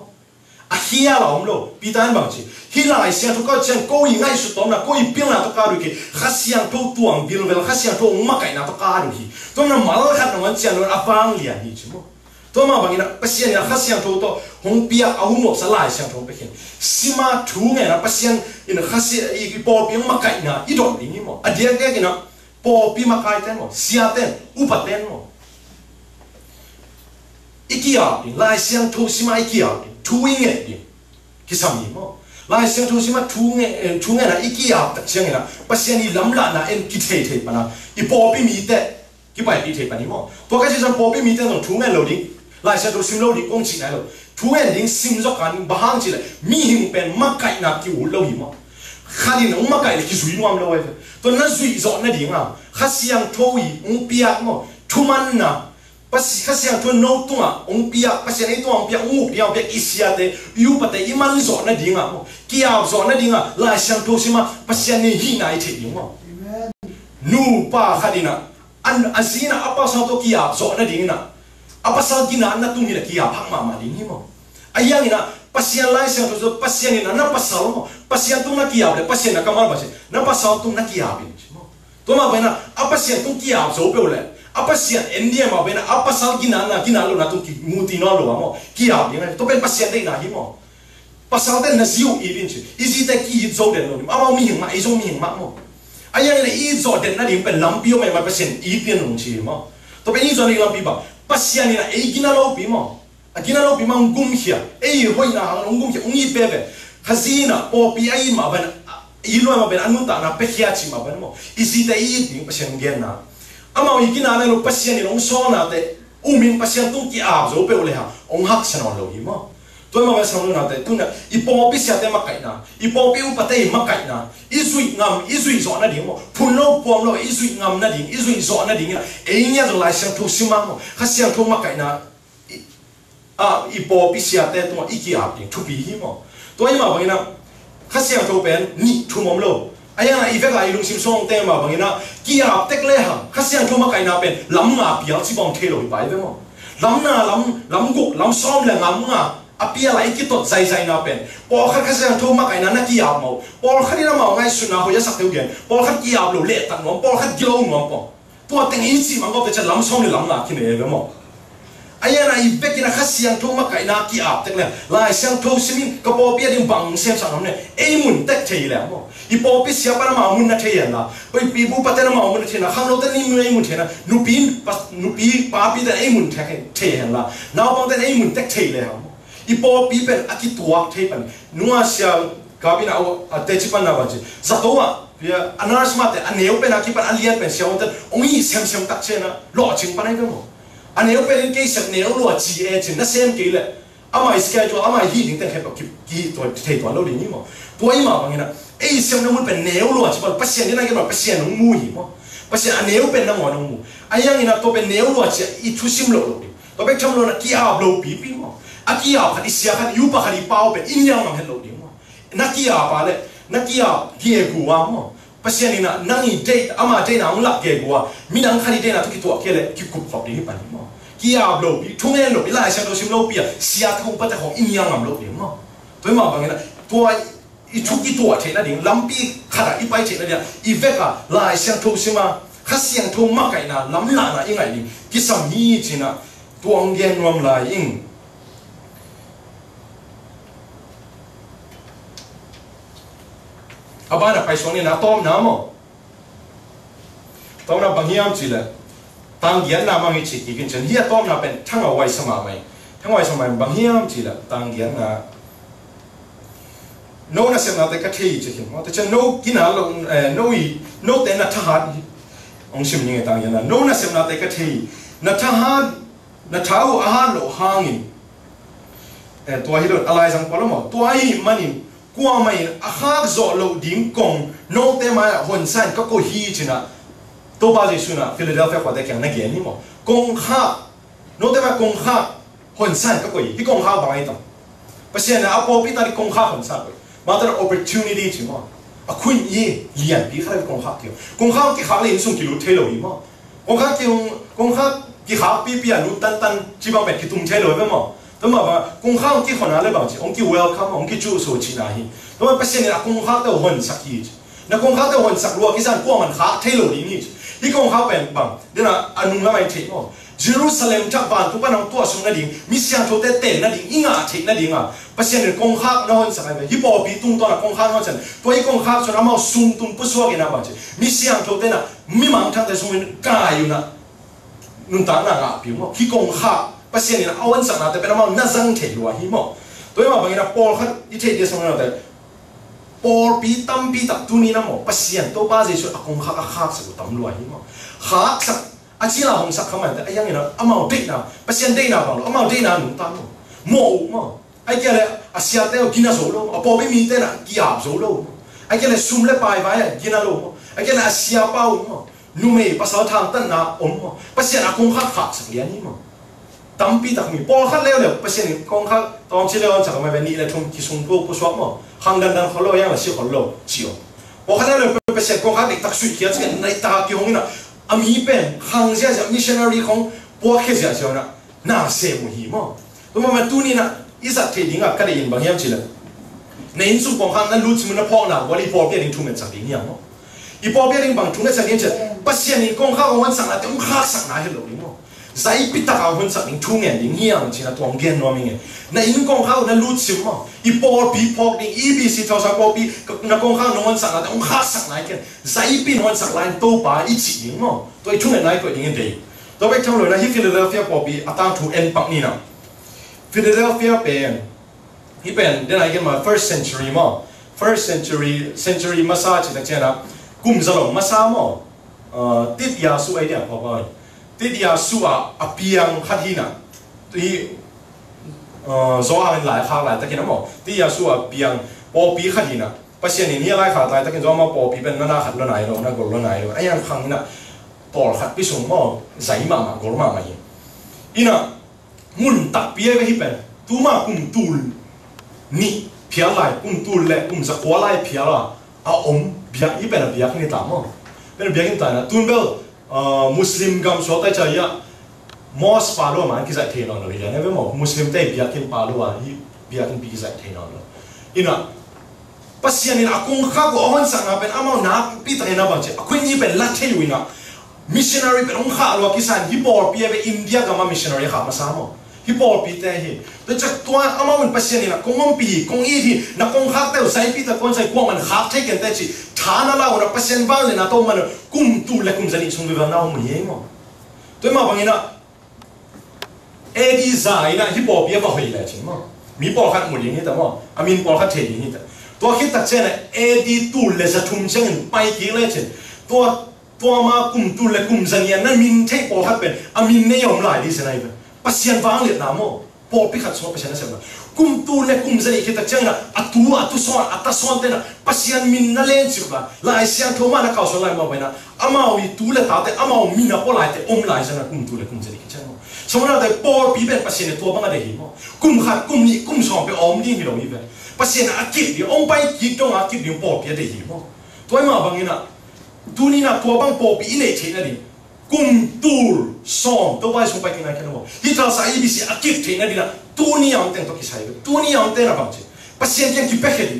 อาเฮียเราไม่รู้ปีตันบางทีฮิลาเสียงทงก็เช่นกูยังไงสุดตอนนั้นกูยังเปลี่ยนตัวการุกิข้าเสียงทงตัวบิลเวลข้าเสียงทงมาไก่ตัวการุกิตัวนั้นมาแล้วขัดมันเสียงนั้นฟังเลียนี่ใช่ไหมตัวมาบางทีนะภาษาเนี่ยข้าเสียงทงตัวหงเปียอาหุ่มวัวสลายเสียงทงไปเห็นสิมาถูไงนะภาษาเนี่ยข้าเสียอีปอปีมาไก่นะอีดอกนี่มั้งอดีตแกนะปอปีมาไก่เต้นมั้งเสียเต้นอุปเต้นมั้งอีกี่อย่างลายเสียงทงสิมาอีกี่อย่างถูอิงเงี้ยคิดสามีมั้งลายเสียงทงสิมาถูไงนะอีกี่อย่างแต่เสียงนะภาษานี่ลำละนะเอ็นคิดเท่ๆปะนะอีปอปีมีแต่กี่ไปปีเท่ปะนี่มั้งตัวก็จะจำปอปีมีแต่ต้องถูไงเราดิลายเสียงทงสิมเราดิกงจีไหนเราถูไงดิ้งซิมจอกกันบ้างจีเลยมีหิมเป็นมักไก่นักที่อุ่นเราหิมะข้าดินองมักไก่เลยคิดสุยนวมเราไว้ตัวนั้นสุยจอดนั่นดิ้งอ่ะข้าเสียงทวีองเปียกมั้งทุมันนะpas kasi ang tuan no tunga ong pia kasi na ito ang pia ong pia pia isiate yu pate iman zo na dinga mo kia zo na dinga la siang to sima pasya ni hina ite mo nu pa khadina an azina apa sa to kia zo na dinga apa sa gina na tungi na kia phang ma dingi mo ayang ina pasya la siang to pasya ni na pasal mo pasya tunga kia le pasya na kamal base na pasal tunga kia bin mo to ma bana apa siang to kia zo pe le apa sian India mau bena apa sal gina lo na tu muti no lo mo kia binga to ben pasien dei na hi mo pasal ten na ziu I bin chi izi te ki zo den lo ni ama mi hing ma I zo mi hing ma mo ayang ne I zo den na lim pen lampio me ma pasien I pin nong chi mo to ben I zo ni lampi ba pasien ni na e gina lo bi mo agina lo bi ma ngum hia e hoi na hang ngum hia ungi bebe khazina o pi ai ma ban I lo ma ben anu ta na pe hia chi ma ban mo izi te I ding pasien gen na ama I gina na lo pasien ni long so na te umin pasien tung ki ab zo pe ole ha ong hak sanon lo hi mo tôi mà bây giờ nó nói tu nè, ipo bị xe tem mắc cái na, ipo bị upate mắc cái na, izui ngam, izui gió na điểm mo, phun lâu bom lâu, izui ngam na điểm, izui gió na điểm na, ấy nhá rồi lại sang thu xí mang mo, khác sang thu mắc cái na, ipo bị xe tem tu mà iki áp điểm thu bì hi mo, tôi mà bây giờ khác sang thu bên ni thu mồm lâu, ai nhá này về cái lùng sim song tem mà bây giờ kia áp tết lẽ hằng, khác sang thu mắc cái na bên lắm ngà biểu chỉ bằng thế rồi bài vậy mo, lắm na lắm gục lắm xóm là ngắm ngà apia lai ki tot zai zai na pen pol khat kha sang thoma kai na ki ap mo pol khat ina ma ngai suna ho ya sak teu gen pol khat ki ap lo le tan mo pol khat gilo mo po to teng I chi mang go te lam som le lam na ki ne ve mo aya na I be ki na kha siang thoma kai na ki ap tek le lai sang tho simin ka po pia ding bang sem sang ne e mun tek thei le mo I po pi sia pa ma mun na thei la oi pi bu pa te na ma mun thei na khang lo te ni mu ei mun thei na nu pi pa pi te ei mun thei la na bang te ei mun tek thei le ipo people aki tuak thei pan nuwa sia kabina au atechipan na baji zatowa ya anars mate aneu pen aki pan alian pen sia wonten ongi sem tak chena lo ching panai mo aneu pen ke sak neu lo chi e chin na sem ke le ama schedule ama hi ding ten khep ki to thei to lo ding ni mo toi ma bangina e sem na mun pen neu lo chi pa pasien ni na ke pa pasien no mu hi mo pasien aneu pen na mo no mu ayang ina to pen neu lo chi I thu sim lo to be cham lo na ki ab lo pi mo akia khat isia khat yu pa khali pau pe inyang ngam hello ding mo nakia pa le nakia gie guwa mo pasien ina nangi date ama date na ngla ge guwa minang khali date na to ki to ke le ki kup khop ding pa ni mo kia blo bi thungen lo ila sia do sim lo pi sia thu pa ta ho inyang ngam lo ding mo toi ma bang ina to I thu ki to the na ding lampi khara I pai che na dia I veka la sia thu sima khasiang thu ma kai na lam la na ingai ni ki sam hi china tuang gen rom la ing abana pai song ni na tom na mo tom na bangiam chi le tang gian na mang chi ki kin chen hi tom na pen thang a wai sama mai bangiam chi le tang gian na no na sem na te ka thei chi mo te chen no kina lo no te na tha ong sim ni tang gian na no na sem na te ka thei na tha na thau a han lo hangin to hi lo alai jang palo mo to ai manin qua mày khác rõ lộ điểm cùng nô tê mai hồn san các cô hi china tô ba gì suna Philadelphia qua đây chẳng nói gì mà cùng khác nô tê mai cùng khác hồn san các cô hi cùng khác bằng ai đó bác sĩ là áo bị ta đi cùng khác hồn san rồi mà đó là opportunity chứ mà à khuyên gì liền bị khai cùng khác kiểu cùng khác cái khác liền sung kiểu thay đổi mà cùng khác cái khác bị anh nút tan chỉ bằng cái tung thay đổi vậy mà đúng mà công khai ông kia còn nói bảo chứ ông kia welcome ông kia chú số chỉ này đúng mà bác sĩ này là công khai đâu hơn sắc gì na công khai đâu hơn sắc luôn cái sao qua mình khác thay đổi đi đi công khai bèn bằng đây là anh nói mày thấy không Jerusalem chắc bạn tụi bạn ông tua xuống na đi mission cho tết tết na đi ý ngã thấy na đi bác sĩ này công khai nó hơn sắc này hi bỏ bị tung to là công khai nó chân tôi công khai cho nó mau sung tung bớt xóa cái nào bảo chứ mission cho tết là mi mang thằng tết xuống mình càiอยู่นะนุ่นตาหน้าอ่ะพี่มั้งhi công khai bác sĩ này áo anh sang nàoแต่เป็นอะไรน่าจังเที่ยวหิมะตัวมาบางอย่างปอลเขาอีเทียดีสมัยนั้นแต่ปอลปีตั้มปีตัดตัวนี้นะมั้งบาsĩตัวบ้าจะช่วยอากงข้าสักตั้มรวยหิมะข้าสักอาชีพเราของสักขมันแต่ไอ้ยังไงนะอามาเด็กนะบาsĩเด็กนะบางลูกอามาเด็กนะหนุ่มตามั้งโม่มั้งไอ้แกเลยอาชีพเต้ากินน่ะโซโล่ปอลไม่มีเต้น่ะกินอาบโซโล่ไอ้แกเลยซุ่มเล่ไปกินน่ะโล่ไอ้แกเลยอาชีพเป้ามั้งนุ่มเอ๋ภาษาทางตั้งน่ะอมมั้งบาsĩอากงข้าสักเลี้ยงหิมะตั้มปีตักมีปอลขัดเลี้ยวเลยเปอร์เซ็นต์กองขัดตอนที่เลี้ยวจากมาเป็นนี่เลยทุ่มกิสุนพวกผู้สวมมั้งขังดันเขาเลี้ยวยังมาซื้อเขาเลี้ยวเชียวปอลขัดเลี้ยวเปอร์เซ็นต์กองขัดเด็กตักสุดเขียนจะในตากี่ห้องนี่นะอามีเป็นขังเสียจากมิชชันนารีของปอลแค่เสียเชียวนะน่าเสียมุหีมั้งตัวมันตัวนี้นะอีสัตว์ที่ดิ้งก็ได้ยินบางอย่างจีเลยในอินสุกองขัดนั้นรู้ชิมันพ่อหนาววันนี้ปอลเปลี่ยนทุ่มเป็นสักดิ้งยังมั้ง อีปอเบียริงบางทุนได้สักนิดเจ็ดปัสยานิกงข้าววันสักนาแต่องข้าสักนาให้หลงมั้งใจปิดตาเอาวันสักนิดทุ่งเงินดิ่งเหี้ยมันชินะตัวองเกียนนัวมิงเงในอินกงข้าวนั่นรู้สิมั้งอีปอปีพอกดิ่งEBC เท่าสักปอปีนักกงข้าวนวันสักนาแต่องข้าสักนาเกันใจปิดวันสักลายโตป่าอีจิดิ่งมั้งตัวทุ่งเงินไหนก็ดิ่งเงินเดียตัวไปทั้งหมดนะที่ฟิลาเดลเฟียปอปีอัตราถูกเอ็นปักนี่นะฟิลาเดลเฟียเป็นที่เป็นเดี๋ยวไหนกันมา first century มั้ง first century มาซาจิตเจนะกุมจะลงมาซามั้งติดยาสูไอเดียพอไปติดยาสูอ่ะเปียงขัดหินะที่โซ่เป็นหลายข้างหลายตะกี้นะมั้งติดยาสูอ่ะเปียงปอปีขัดหินะปัจจุบันนี้หลายข้างหลายตะกี้โซ่มาปอปีเป็นน่าขัดละไหนหรอน่ากลัวละไหนหรอไอ้ยังขังนี่นะต่อขัดพิสงมั้งใจมากกลัวมากมาอย่างอีน่ะมุนตักเปียไปที่เป็นตัวมากุมตูลนี่เพียร์ไล่กุมตูลเล่กุมสกัวไล่เพียร์ละเอาเบียกอีเป็นเบียกนี่ตามมั้งเป็นเบียกนี่ตามนะตุนเบลมุสลิมกำชอบแต่ใจยะมอสปาโลมันกิจเทนอนเลยเนี่ยเป็นหมอมุสลิมแต่เบียกินปาโลอ่ะเบียกินปีกิจเทนอนเลยอีน่ะปัจจุบันนี้อากุงข้าวก็อ่อนสังเป็นอามาหนักปีตะเงินบ้างเจ้าคุณยี่เป็นลัทธิอยู่นะมิชชันนารีเป็นองค์ข้าวว่ากิสันฮิปโปปีไปอินเดียก็มามิชชันนารีข้ามาซ้ำมั้งฮิปโปปีแต่เฮ้แต่จากตัวอามาเป็นปัจจุบันนี้นะกงมันปีกงอีที่นักกงข้าวแต่ใส่ปีแต่คนใส่กวางมันข้าวเทกันแต่จีฐานอะไรวะนะปัจจุบันบ้านเลยนะตัวมันกุมตูเล็กกุมจะนี่ชงดูว่าน่ามันยังมั้งตัวมาบางทีนะเอดีไซน์นะฮิปโปปีก็หอยเลยจริงมั้งมีปอลขัดหมดอย่างนี้แต่มั้งอามินปอลขัดเทอย่างนี้แต่ตัวคิดตัดเช่นเอดีตูเลยจะทุ่มเช่นไปกี่เลยเช่นตัวมากุมตูเล็กกุมจะเนี่ยนั่นมินเทปอลขัดเป็นอามินเนี่ยยอมหลายดีเสียไหนเป็นปัจจุบันวางเหรียญน้ำมั้งปอลพิขัดสอบปัจจุบันเสร็จแล้วกุมตูเล็กกุมจะนี่คิดตัดเช่นนะอัตุซ้อนอัตซ้อนเต้นนะปัจจุบันมินนั่นเล่นสิครับลายเสียงทั่วมานักข่าวส่วนลายมาไว้นะอามาวิตูเล็กตาแต่อามามินอ่ะปอลลายแต่อมลายจะนะกุมตูเล็กกุมจะนี่คิดเช่นมั้งสมมติเราแต่ปอลปีเป็นปัจจุบันตัวบ้างอะไรเห็นมั้งกุมขัดกุมนี้กุมสองไปอมดิ้งที่เรามีเป็นปัจจุบันอากิบเดี๋ยวอมไปกิบตรงอากิบเดี๋ยวปอลเพียได้เห็นมั้งตัวมาบางทีนะตัวนี้นะตัวบางปอปีอินเนเทนนะดิกุมตูลสองตัวไปส่งไปกินอะไรกันมั้งที่เราใส่บิสิอากิบเทนนะดินะตัวนี้ยังเต็มตัวกี่ใช่ตัวนี้ยังเต็มนะบางทีปัจจุบันยังคิดไปแค่นี้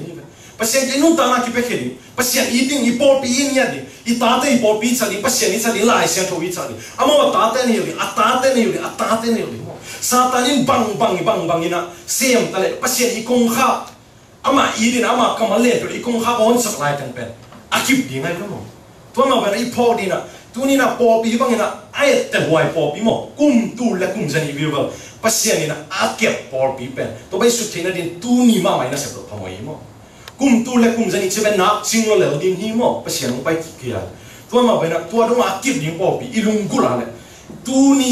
ปัจจุบันยังนุ่งตาหน้าคิดไปแค่นี้ปัจจุบันอีดิ้งอีปอลปีอินเนี่ยดิอีตาเตอีปอลปีชาดิปัจจุบันนี้ชาดิลายเสียงทวีชาดิอามาว่าตาเตนี่อยู่ดิอัตตาเตนี่อยู่ดิอัตตาเตนี่อยู่ดิมั้งซาตานินบังนี่นะเสียมตะเลปัจจุบันอีกงข้าอามาอีดินะอามากำมาเล่นตัวอีกงข้าบอลสักลายตั้งเป็นอากิบดีไงก็มั้งตัวมาเป็นอีพอดีนะตัวนี้นะปอปีบางนะไอ้แต่หัวปอปีมั้งกุมตูและกุมจะนี่วิวปัจจุบันนี้นะอาเก็บปอปีเป็นตัวไปสุดที่นั่นดิตัวนี้มาไม่น่าเสียตัวพมวยมั้งกุมตูและกุมจะนี่จะเป็นนักชิงเราเหลวดินหิมั้งปัจจุบันไปกี่กี่ตัวมาเป็นนะตัวต้องอาเก็บดิปอปีอีลุงกุลาเลยตัวนี้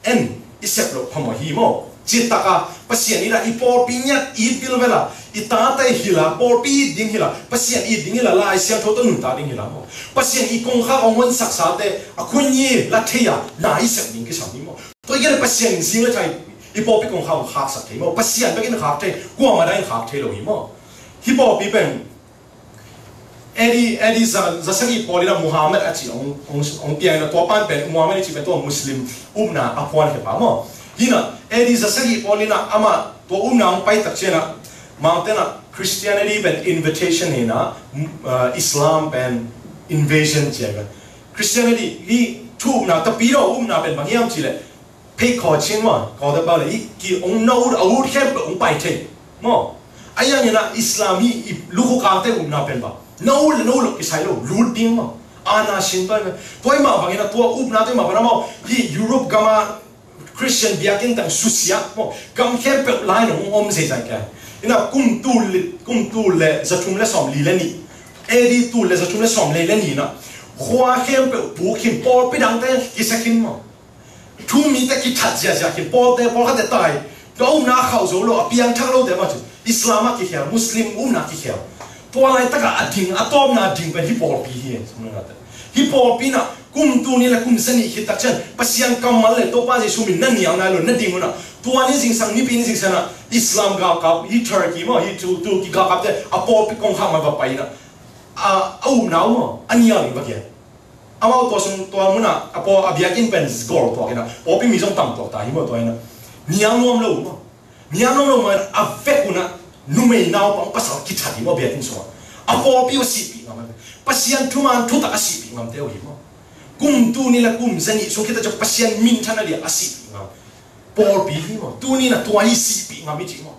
เอ็นอีเสียตัวพมวยมั้งจิตตะกาปัจจุบันนี้นะอีปอปีเนี่ยอีบิลเวล่าอีตาเตหิลาปอปีดิ้งหิลาปัจจุบันอีดิ้งหิลาลายเสียงทอต้นหนุนตาดิ้งหิลามั้งปัจจุบันอีกงข้าเอาเงินสักษาเตะคุณยี่ลัทธิยาน่าอีเสียงดิ้งกี่สามดิ้งมั้งตัวยังปัจจุบันสิ่งละใจอีปอปีกงข้าขาดสักทีมั้งปัจจุบันไม่กินขาดเตะกลัวมาได้ขาดเทเลยมั้งฮิปอปีเป็นเอดีจะสักอีปอลีนะมุฮัมมัดอาชีองเตียงนะตัวปั้นเป็นมุฮัมมัดอาชีเป็นตัวมุสลิมนะอภวันเห็นป่ะมั้งที่น่ะเอดีจะสักอีปอลีนะอามาตัวนะไปตักเชนะมาเตนะChristianity เป็น invitation นี่นะIslam เป็น invasion เจ้ากัน Christianity ที่ทูบนะแต่ปีเรานะเป็นบางอย่างจีเลยเพย์ขอเช่นว่าขอแต่บ่าเลยกี่องค์นู้ดอาวุธแค่องค์ไปเท่มั้งไอ้ยังเนี่ยนะอิสลามที่ลูกข้างเต้นะเป็นบ่นู้ดกี่ใช่หรอรูดดิ้งมั้งอาณาชินตัวเนี่ยตัวมาบางอย่างตัวนะตัวมาเป็นมั้งที่ยุโรปกามา Christian เบียกินตั้งสุเสียมั้งกำแค่เป็นลายหนุ่มอมเสียใจแกนะกุมตูเลจะทุ่มเลสอมลีเลนี่เอดีตูเลจะทุ่มเลสอมเลนี่นะหัวเข้มเปปูเข้มปอลไปดังแต่กิสักินมั้งทุ่มมีแต่กิทัดเสียเข้มปอลแต่ปอลเขาแต่ตายเราหน้าเขาโจโลเปียงทักเราแต่มาจุอิสลามกี่เขียวมุสลิมหน้ากี่เขียวตัวอะไรตะกะดิ่งตัวหน้าดิ่งเป็นฮิปโปปีเฮียสมมติว่าฮิปโปปีน่ะกุมตูนี่แหละกุมสนิทคิดตักเช่นปัจจัยกำมันเลยตัวป้าจะชูมินนั่นเนี่ยนั่นเลยนั่นดิ่งมันน่ะตัวนี้สิ่งสังนี้ปีนี้สิ่งสังน่ะอิสลามกับฮิตุรกีมั้งฮิตุรกีกับแต่อปอปิกงข้ามาแบบไปน่ะเอาหนาวมั้งอันนี้อะไรบ้างเนี่ยเอาตัวมันน่ะอปออเบียกินเป็นสกอร์ตัวกันนะอปิมีจงตั้งตัวตาหิมะตัวนี้นะเนี่ยน้องเรามั้งเนี่ยน้องเรามันอเฟกุนะนุ่มไม่หนาวปังภาษาคิดทัดหิมะเบียกินส่วนอปอปิวสิปีนะมัน pasian thuman thu ta asi ngam teo hi mo kum tu ni la kum zani so kita jo pasian min thana li asi ngam por pi hi mo tu ni na tuai si pi ngam chi mo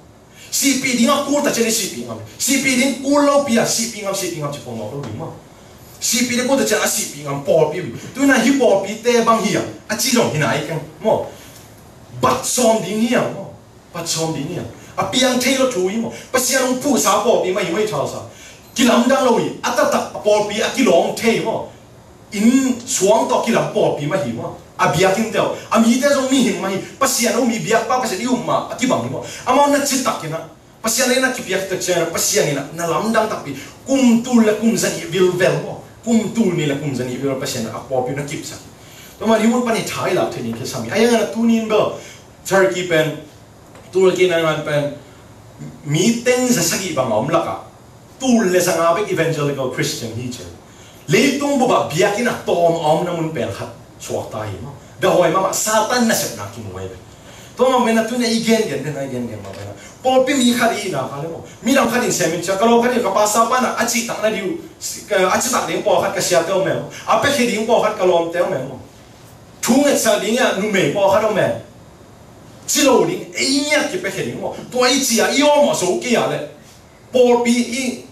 si pi ding a kur ta chene si pi ngam si pi ding kur lo pi a si pi ngam chi pong lo ri mo si pi de ko ta cha si pi ngam por pi tu na hi por pi te bang hi a chi jong hi na ai kan mo bat som ding hi mo bat som ding hi a piang thei lo thu hi mo pasian pu sa por pi ma hi mai tha sa kilam dang lo hi atata por pi a kilong thei mo in suang to kilam por pi ma hi mo abiakin teo ami te jong mi hing mai pasian o mi biak pa pasian yu ma akibang mo amau na chitak kina pasian na ki biak ta chen pasian na lamdang tapi kum tul la kum zani vil vel mo kum tul ni la kum zani vil pasian a por pi na kip sa to ma rimun pani thai la theni ke sami ayang na tunin go turkey pen tul ki na man pen mi teng sa sagi bang om la ka tul le sanga be evangelical christian hi chen le tung bo ba biakin a tom om na mun pen khat suak tahi mo dawai mama satan na sep nak kim wei to ma mena tu ne igen ma mena pol pi mi khari na khale mo mi ram khadin semin cha kalo khadin ka pasa pa na achi tak na diu achi tak ding po khat ka sia to me a pe khiding po khat kalom te me mo thu nge sa ding ya nu me po khat do me chi lo ding e nya ki pe khiding mo to ai chi ya yo mo so ki ya le pol pi i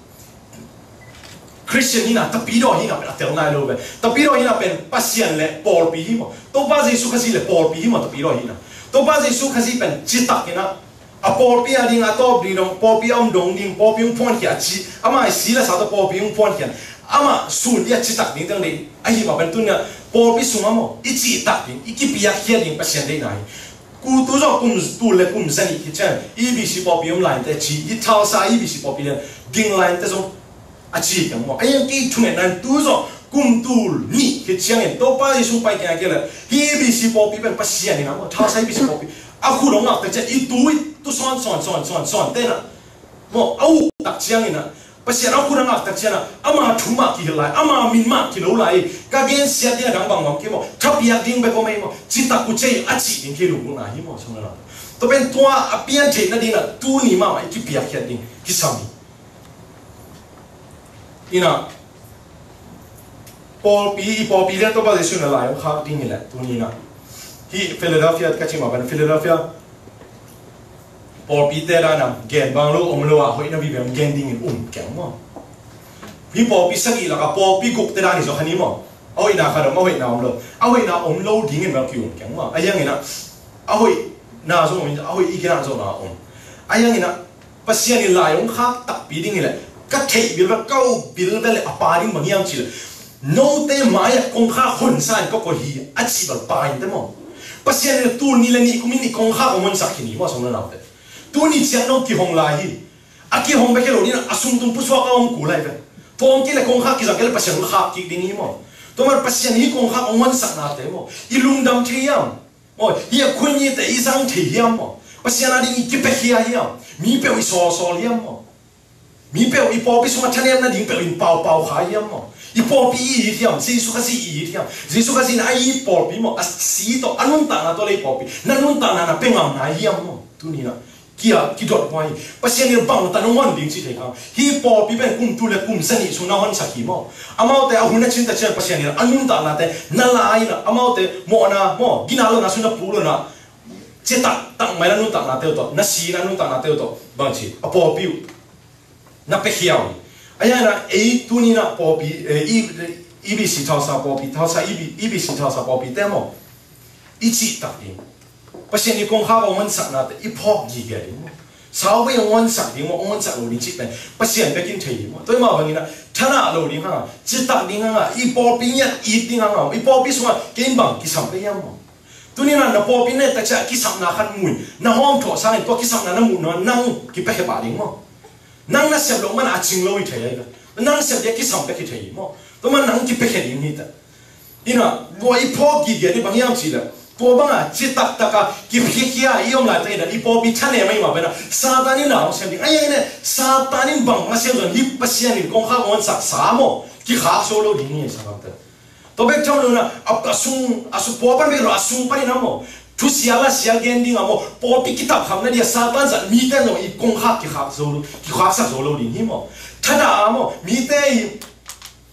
Christian hina tapido hina pen atel nai lo be tapido hina pen pasian le por pi himo to ba Jesu khasi le por pi himo tapido hina to ba Jesu khasi pen chitak hina a por pi ading atop ding dong por pi om dong ding por pi phon kia chi ama si la sa to por pi phon kia ama sun dia chitak ding dang le ai ba pen tunya por pi suma mo I chitak ding I ki pia kia ding pasian dei nai ku tu zo kum tu le kum zani ki chen I bi si por pi line te chi I thao sa I bi si por pi ding line te zo achi yang mo ayang ki thune nan tu zo kum tul ni ke chiang en to pa Jesu pai kya kela hi bi si po pi pen pasia ni na mo tha sai bi si po pi a khu long nak te I tu son te na mo au tak chiang ina pasia na khu nak tak chiang na ama thu ma ki lai ama min ma ki lo lai ka gen sia dia dang bang bang ki mo thapia ding be ko mai mo chi ta ku chei achi ding ki lu na hi mo song na to ben tua apian the na ding na tu ni ma ki pia kya ding ki sami ina Paul pi le to ba Jesu na lai kha ding ni la tu ni na hi Philadelphia ka chi ma ban Philadelphia Paul pi te ra na gen bang lo om lo a hoi na bi bem gen ding in kyang mo hi Paul pi sagi la ka Paul pi guk te ra ni so khani mo oi na kha ro mo hoi na om lo a hoi na om lo ding in ba ki kyang mo ayang ina a hoi na so a hoi I kina so na om ayang ina pasian ni lai ong kha tak pi ding ni la các thầy biểu là câu biểu là apa đi bằng nhau chỉ là nô tê mai công khai hồn sai có hi à chỉ bảo bài thế mà bác sĩ này tu ni là ni cũng ni công khai ông muốn sắc ni mà xong nào đấy tu ni chỉ nó kỳ hồng lại hi à kỳ hồng bây giờ rồi na asung tung puswa ka ông cũ lại vậy thôi ông kia là công khai kỳ rằng cái là bác sĩ nó khác kỳ đi mà tôi mà bác sĩ này công khai ông muốn sắc nào thế mà ilung đam thế yam ôi hiện khuyên như thế isang thế yam mà bác sĩ này đi kịp bây giờ yam mi bị so yam mà mi pe I po pi suma thanem na ding pe in pau kha yam mo I po pi I thiam Jesu khasi I thiam Jesu khasi na I po pi mo asi to anun ta na to le po pi na nun ta na pengam na yam mo tu ni na kia ki dot mai pasien ni bang ta no wan ding chi thei ka hi po pi ben kum tu le kum sani su na hon sakhi mo amau te ahuna chin ta chen pasien ni anun ta na te na lai na amau te mo na mo gina lo na su na pu lo na che tak mai na nun ta na te to na si na nun ta na te to bang chi a po pi na pe hiao aya na e tu ni na po pi I bi si thao sa po pi thao sa I bi si thao sa po pi te mo I chi tak ding pasien ni kong ha wa man sak na te I phok gi ge ding mo sao we on sak ding mo on sak lo ni chi pen pasien be kin thei mo toi ma bang ina thana lo ding ha chi tak ding ha I po pi nya I ding ha I po pi swa ken bang ki sam pe yam mo tu ni na po pi ne ta cha ki sam na khan mui na hom tho sa ni to ki sam na mu no nang ki pe he ba ding mo nang na sep lo man a ching lo I thei ga nang sep de ki sam pe ki thei mo to man nang ki pe he ding ni ta ina bo I pho gi ge ni bang yam chi la po bang a chi tak taka ki phi kia I om la te da I po bi thane mai ma ba na satan ni na sem ding ai ne satan ni bang ma sem zon hi pasian ni kong kha on sak sa mo ki kha so lo ding ni sa ba ta to be chong lo na ap asung asu po ban be ro asung pa ni na mo tu siala sial gending amo po pi kitab kham na dia satan za mi te no I kong kha ki kha so lo ki kha sa so lo ding hi mo thada amo mi te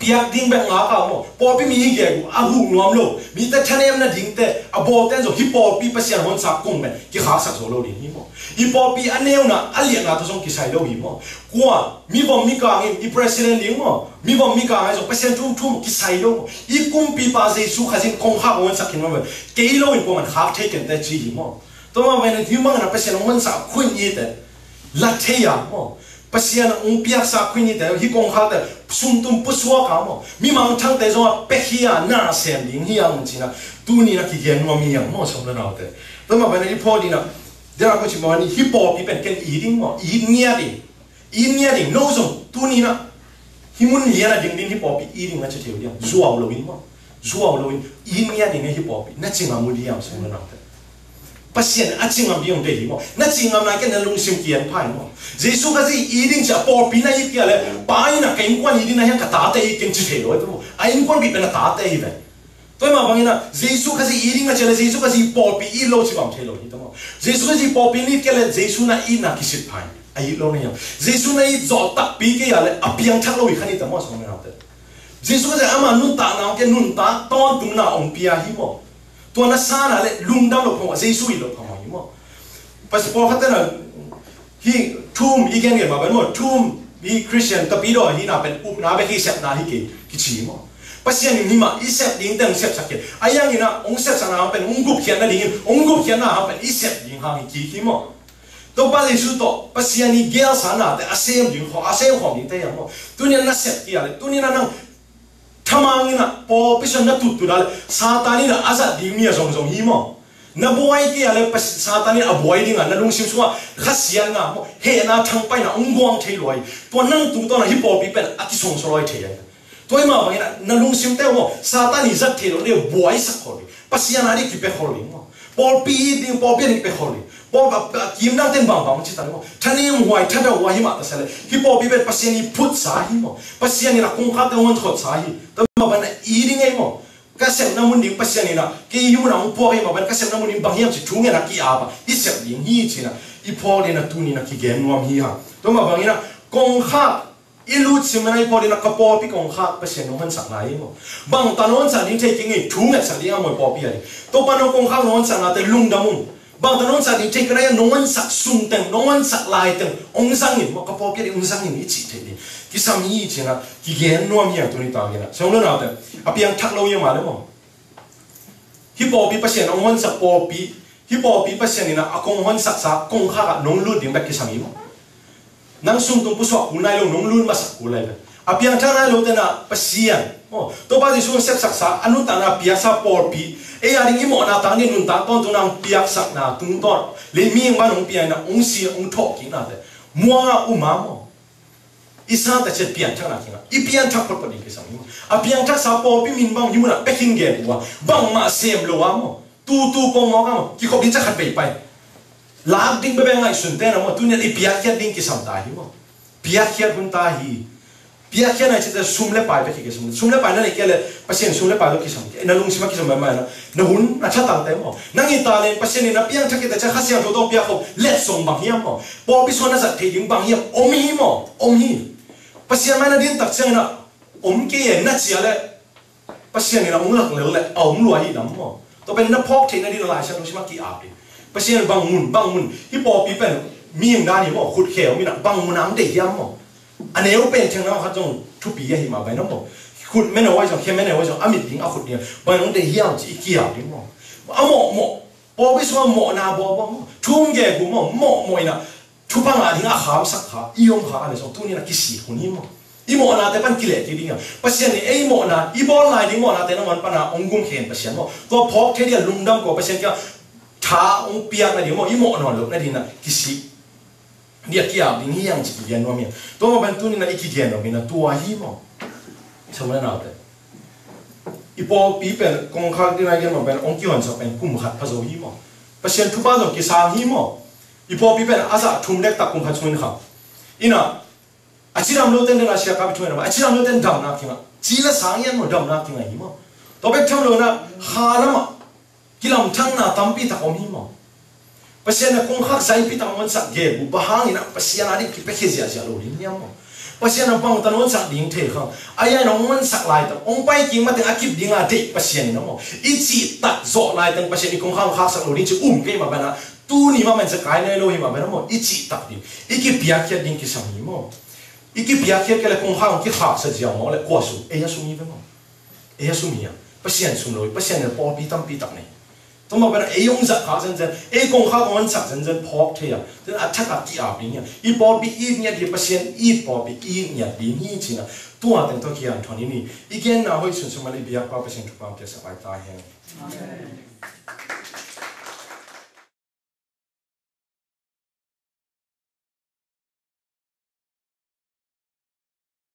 piak ding bek nga ka mo popi mi ge gu a hu nuam lo mi ta thanem na ding te a bo ten zo hi popi pasian hon sa kung men ki kha sak zo lo ding hi mo hi popi aneu na alia na to song ki sai lo hi mo kwa mi bom mi ka ngi i president ding mo mi bom mi ka ngai zo pasian tum tum ki sai lo i kum pi pa ze su khazin kong kha hon sak kin mo ke lo in ko man kha the ken te chi hi mo to ma wen hi mang na pasian hon sa khun yi te la the ya mo pasian piak sa khun yi te hi kong kha te sum tum pu suwa ka mo mi mang thang te zo pe hia na sem ding hi ang china tu ni na ki gen mo mi yang mo som na na te to ma wen i po di na dia ko chi mo ni hi po pi pen ken i ding mo i nia ding no zo tu ni na hi mun lia na ding hi po pi i ding na che theu dia zuaw lo in mo zuaw lo in i nia ding hi po pi na chinga mu di yang som na na te pasian a chingam biong de hi mo na chingam na ken na lung sim kian phai mo jesu ka ji i ding cha po pi na i kia le pai na ken kwan i ding na yang ka ta te i ken chi theu lo a in kwan bi pen na ta te hi ve tôi mà bằng na Jesus cái gì ý định là chơi là Jesus cái gì bỏ bị ý lâu chỉ bằng thế rồi hiểu không? Jesus cái gì bỏ bị ní cái là Jesus na ý na cái sự phải ai lâu này Jesus na ý dọn tập bị cái là apiang thắc lâu ý khani tao mà xong nào thế Jesus cái gì ama nun ta nào cái nun ta toan tung na ông pia hi mo tôi na sa na le lung đam lo phong Jesus ý lo phong hi mo pas po khát na hi thum ý cái này mà bạn mo thum hi Christian tập ý đó hi na bên up na bên hi sep na hi cái chi mo pasian ni ma isep ding tang sep sakit ayang ina ong sep sana pen ong gup khian na ding ong gup khian na pen isep ding ha ki mo to ba le su to pasian ni gel sana te asem ding ho asem ho ni te ya mo tunia na sep ki ale tunia na thamang ina po pisan na tu dal satani na azat ding mi zong zong hi mo na boy ki ale pas satani avoid ding na lung sim suwa khasian na mo he na thang pai na ong gwang thei loi to nang tu to na hi po pi pen ati song so loi thei tôi mà vậy là lung sim teo mo Satan ni zat thelo ne boy sak kholi pasian ari ki pe kholi mo Paul pi ding Paul pi ki pe kholi Paul kim nang ten bang bang chi ta mo thanem huai thada wa hi ma ta sale hi Paul pi pe pasian ni phut sa hi mo pasian ni la kong kha te on thot sa hi to ma ban i ding ai mo ka sem na mun ding pasian ni na ki hu na mo po ai ma ban ka sem na mun ding bang hiam chi thung na ki aba i sem ding hi chi na i Paul ni na tu ni na ki gen nuam hi ha to ma bang ina kong kha ilut simanai pori na kapo pi kong kha pasien no han sak lai mo bang tanon sa ni thei kingi thung at sa dia mo po pi ai to panon kong kha non sa na te lung damun bang tanon sa ni thei kana no han sak sung teng no han sak lai teng ong sang ni mo kapo pi ong sang ni chi thei ni ki sam yi chi na ki gen no mi ya tu ni ta ge na song lo na te apiang thak lo ye ma le mo hi po pi pasien ong han sak po pi hi po pi pasien ni na akong han sak sa kong kha ka nong lu ding ba ki sam yi mo nang sum tung pusok kunai lo nong lun masak kulai ba apiang thana lo tena pasian oh to ba di su sep saksa anu ta na pia sa por pi e ya ring imo na tang ni nun ta ton tung nang piak sak na tung ton le mi ba nong pia na ong si ong thok ki na de mua uma mo isa ta chet pian thana ki na i pian thak pot pot ki sam ni apiang thak sa por pi min bang yu na peking ge wa bang ma sem lo wa mo tu pong mo ka mo ki ko bin cha khat bei pai lag ding bebe ngai sun te na mo tu ne i piak ya ding ki sam ta hi mo piak ya bun ta hi piak ya na chita sum le pai pe ki sum le pai na ne ke le pasien sum le pai lo ki sam na lung sima ki sam ma na hun na cha tang te mo nang i ta le pasien na piang thak ki ta cha khasiang tho dong piak ko let song bang hiam mo po pi so na sa the ding bang hiam om hi mo om hi pasien ma na din tak chang na om ke ye na chia le pasien ni na ong lak le le om lo hi dam mo to pen na phok the na di la sha lung sima ki a pasien bang mun hi po pi pen mi ng da ni mo khut kheo mi na bang mun ang de yam mo aneu pen thang na kha jong thu pi ya hi ma bai no mo khut men no wai jong khem men no wai jong amit ding a khut ni bang de yam chi ki ya ding mo a mo po bi so mo na bo mo thum ge bu mo ina thu pa nga ding a kham sak kha i yom kha ne so tu ni na ki si hu ni mo i mo na te pan ki le ki ding pasien ni ei mo na i bol lai ding mo na te na man pa na ong gum khen pasien mo to phok the dia lung dam ko pasien ka thà ông piak na di mo imo non lo na di na kisi dia kia ding hiang chi gen no mi to mo ban tu ni na iki gen no mi na tua hi mo chama na te ipo pi pen kong kha di na gen mo ben ong ki hon sa pen kum khat pha zo hi mo pasien thu ba zo ki sang hi mo ipo pi pen asa thum lek ta kum kha chuin kha ina achiram lo ten na sia ka bi thuin na achiram lo ten dam na ki ma chi la sang yan mo dam na ki ngai hi mo to be tham lo na ha na ma kilam thang na tampi ta kom hi mo pasien na kong khak sai pi ta mon sak ge bu bahang ina pasien ari ki pe khezia sia lo rin yam mo ปัสยานบังตันวันสักดิ่งเทข้างอายน้องมันสักลายตั้งองไปกิงมาถึงอากิบดิ่งอาเดปัสยานน้องมั้งอีจีตัดโซลายตั้งปัสยานคงข้างข้าสักโลดิ้งจะเกี่ยมาบ้านะตู้นี่มันจะกลายในโลหิมาบ้านะมั้งอีจีตัดดิ่งอีกิบยาเคียดิ่งกิสังนี่มั้งอีกิบยาเคียก็เลยคงข้างที่ข้าสักเจียวมั้งเลยกว่าสูเอียสูมีบ้างมั้งเอียสูมีอ่ะปัสยานสูงเลยปัสยานเนี่ยปอปีตั้มปีตักเนี่ยต้องมาเป็นยงสักขาเซนคงข้างมันสักเซนพอกเทียจนอัฐกัดที่อาบิเนี่ยอีปอปีอีเนี่ยที่ปัสยานอีปอปีอีเนี่ยดีนี่จริงอ่ะตัวแต่งตัวเขียนทอนี้นี่อีกอย่างน่าให้สุนทรมันเลยเบียร์ป้าปัสยานทุกความเกี่ยวกับตาแห้ง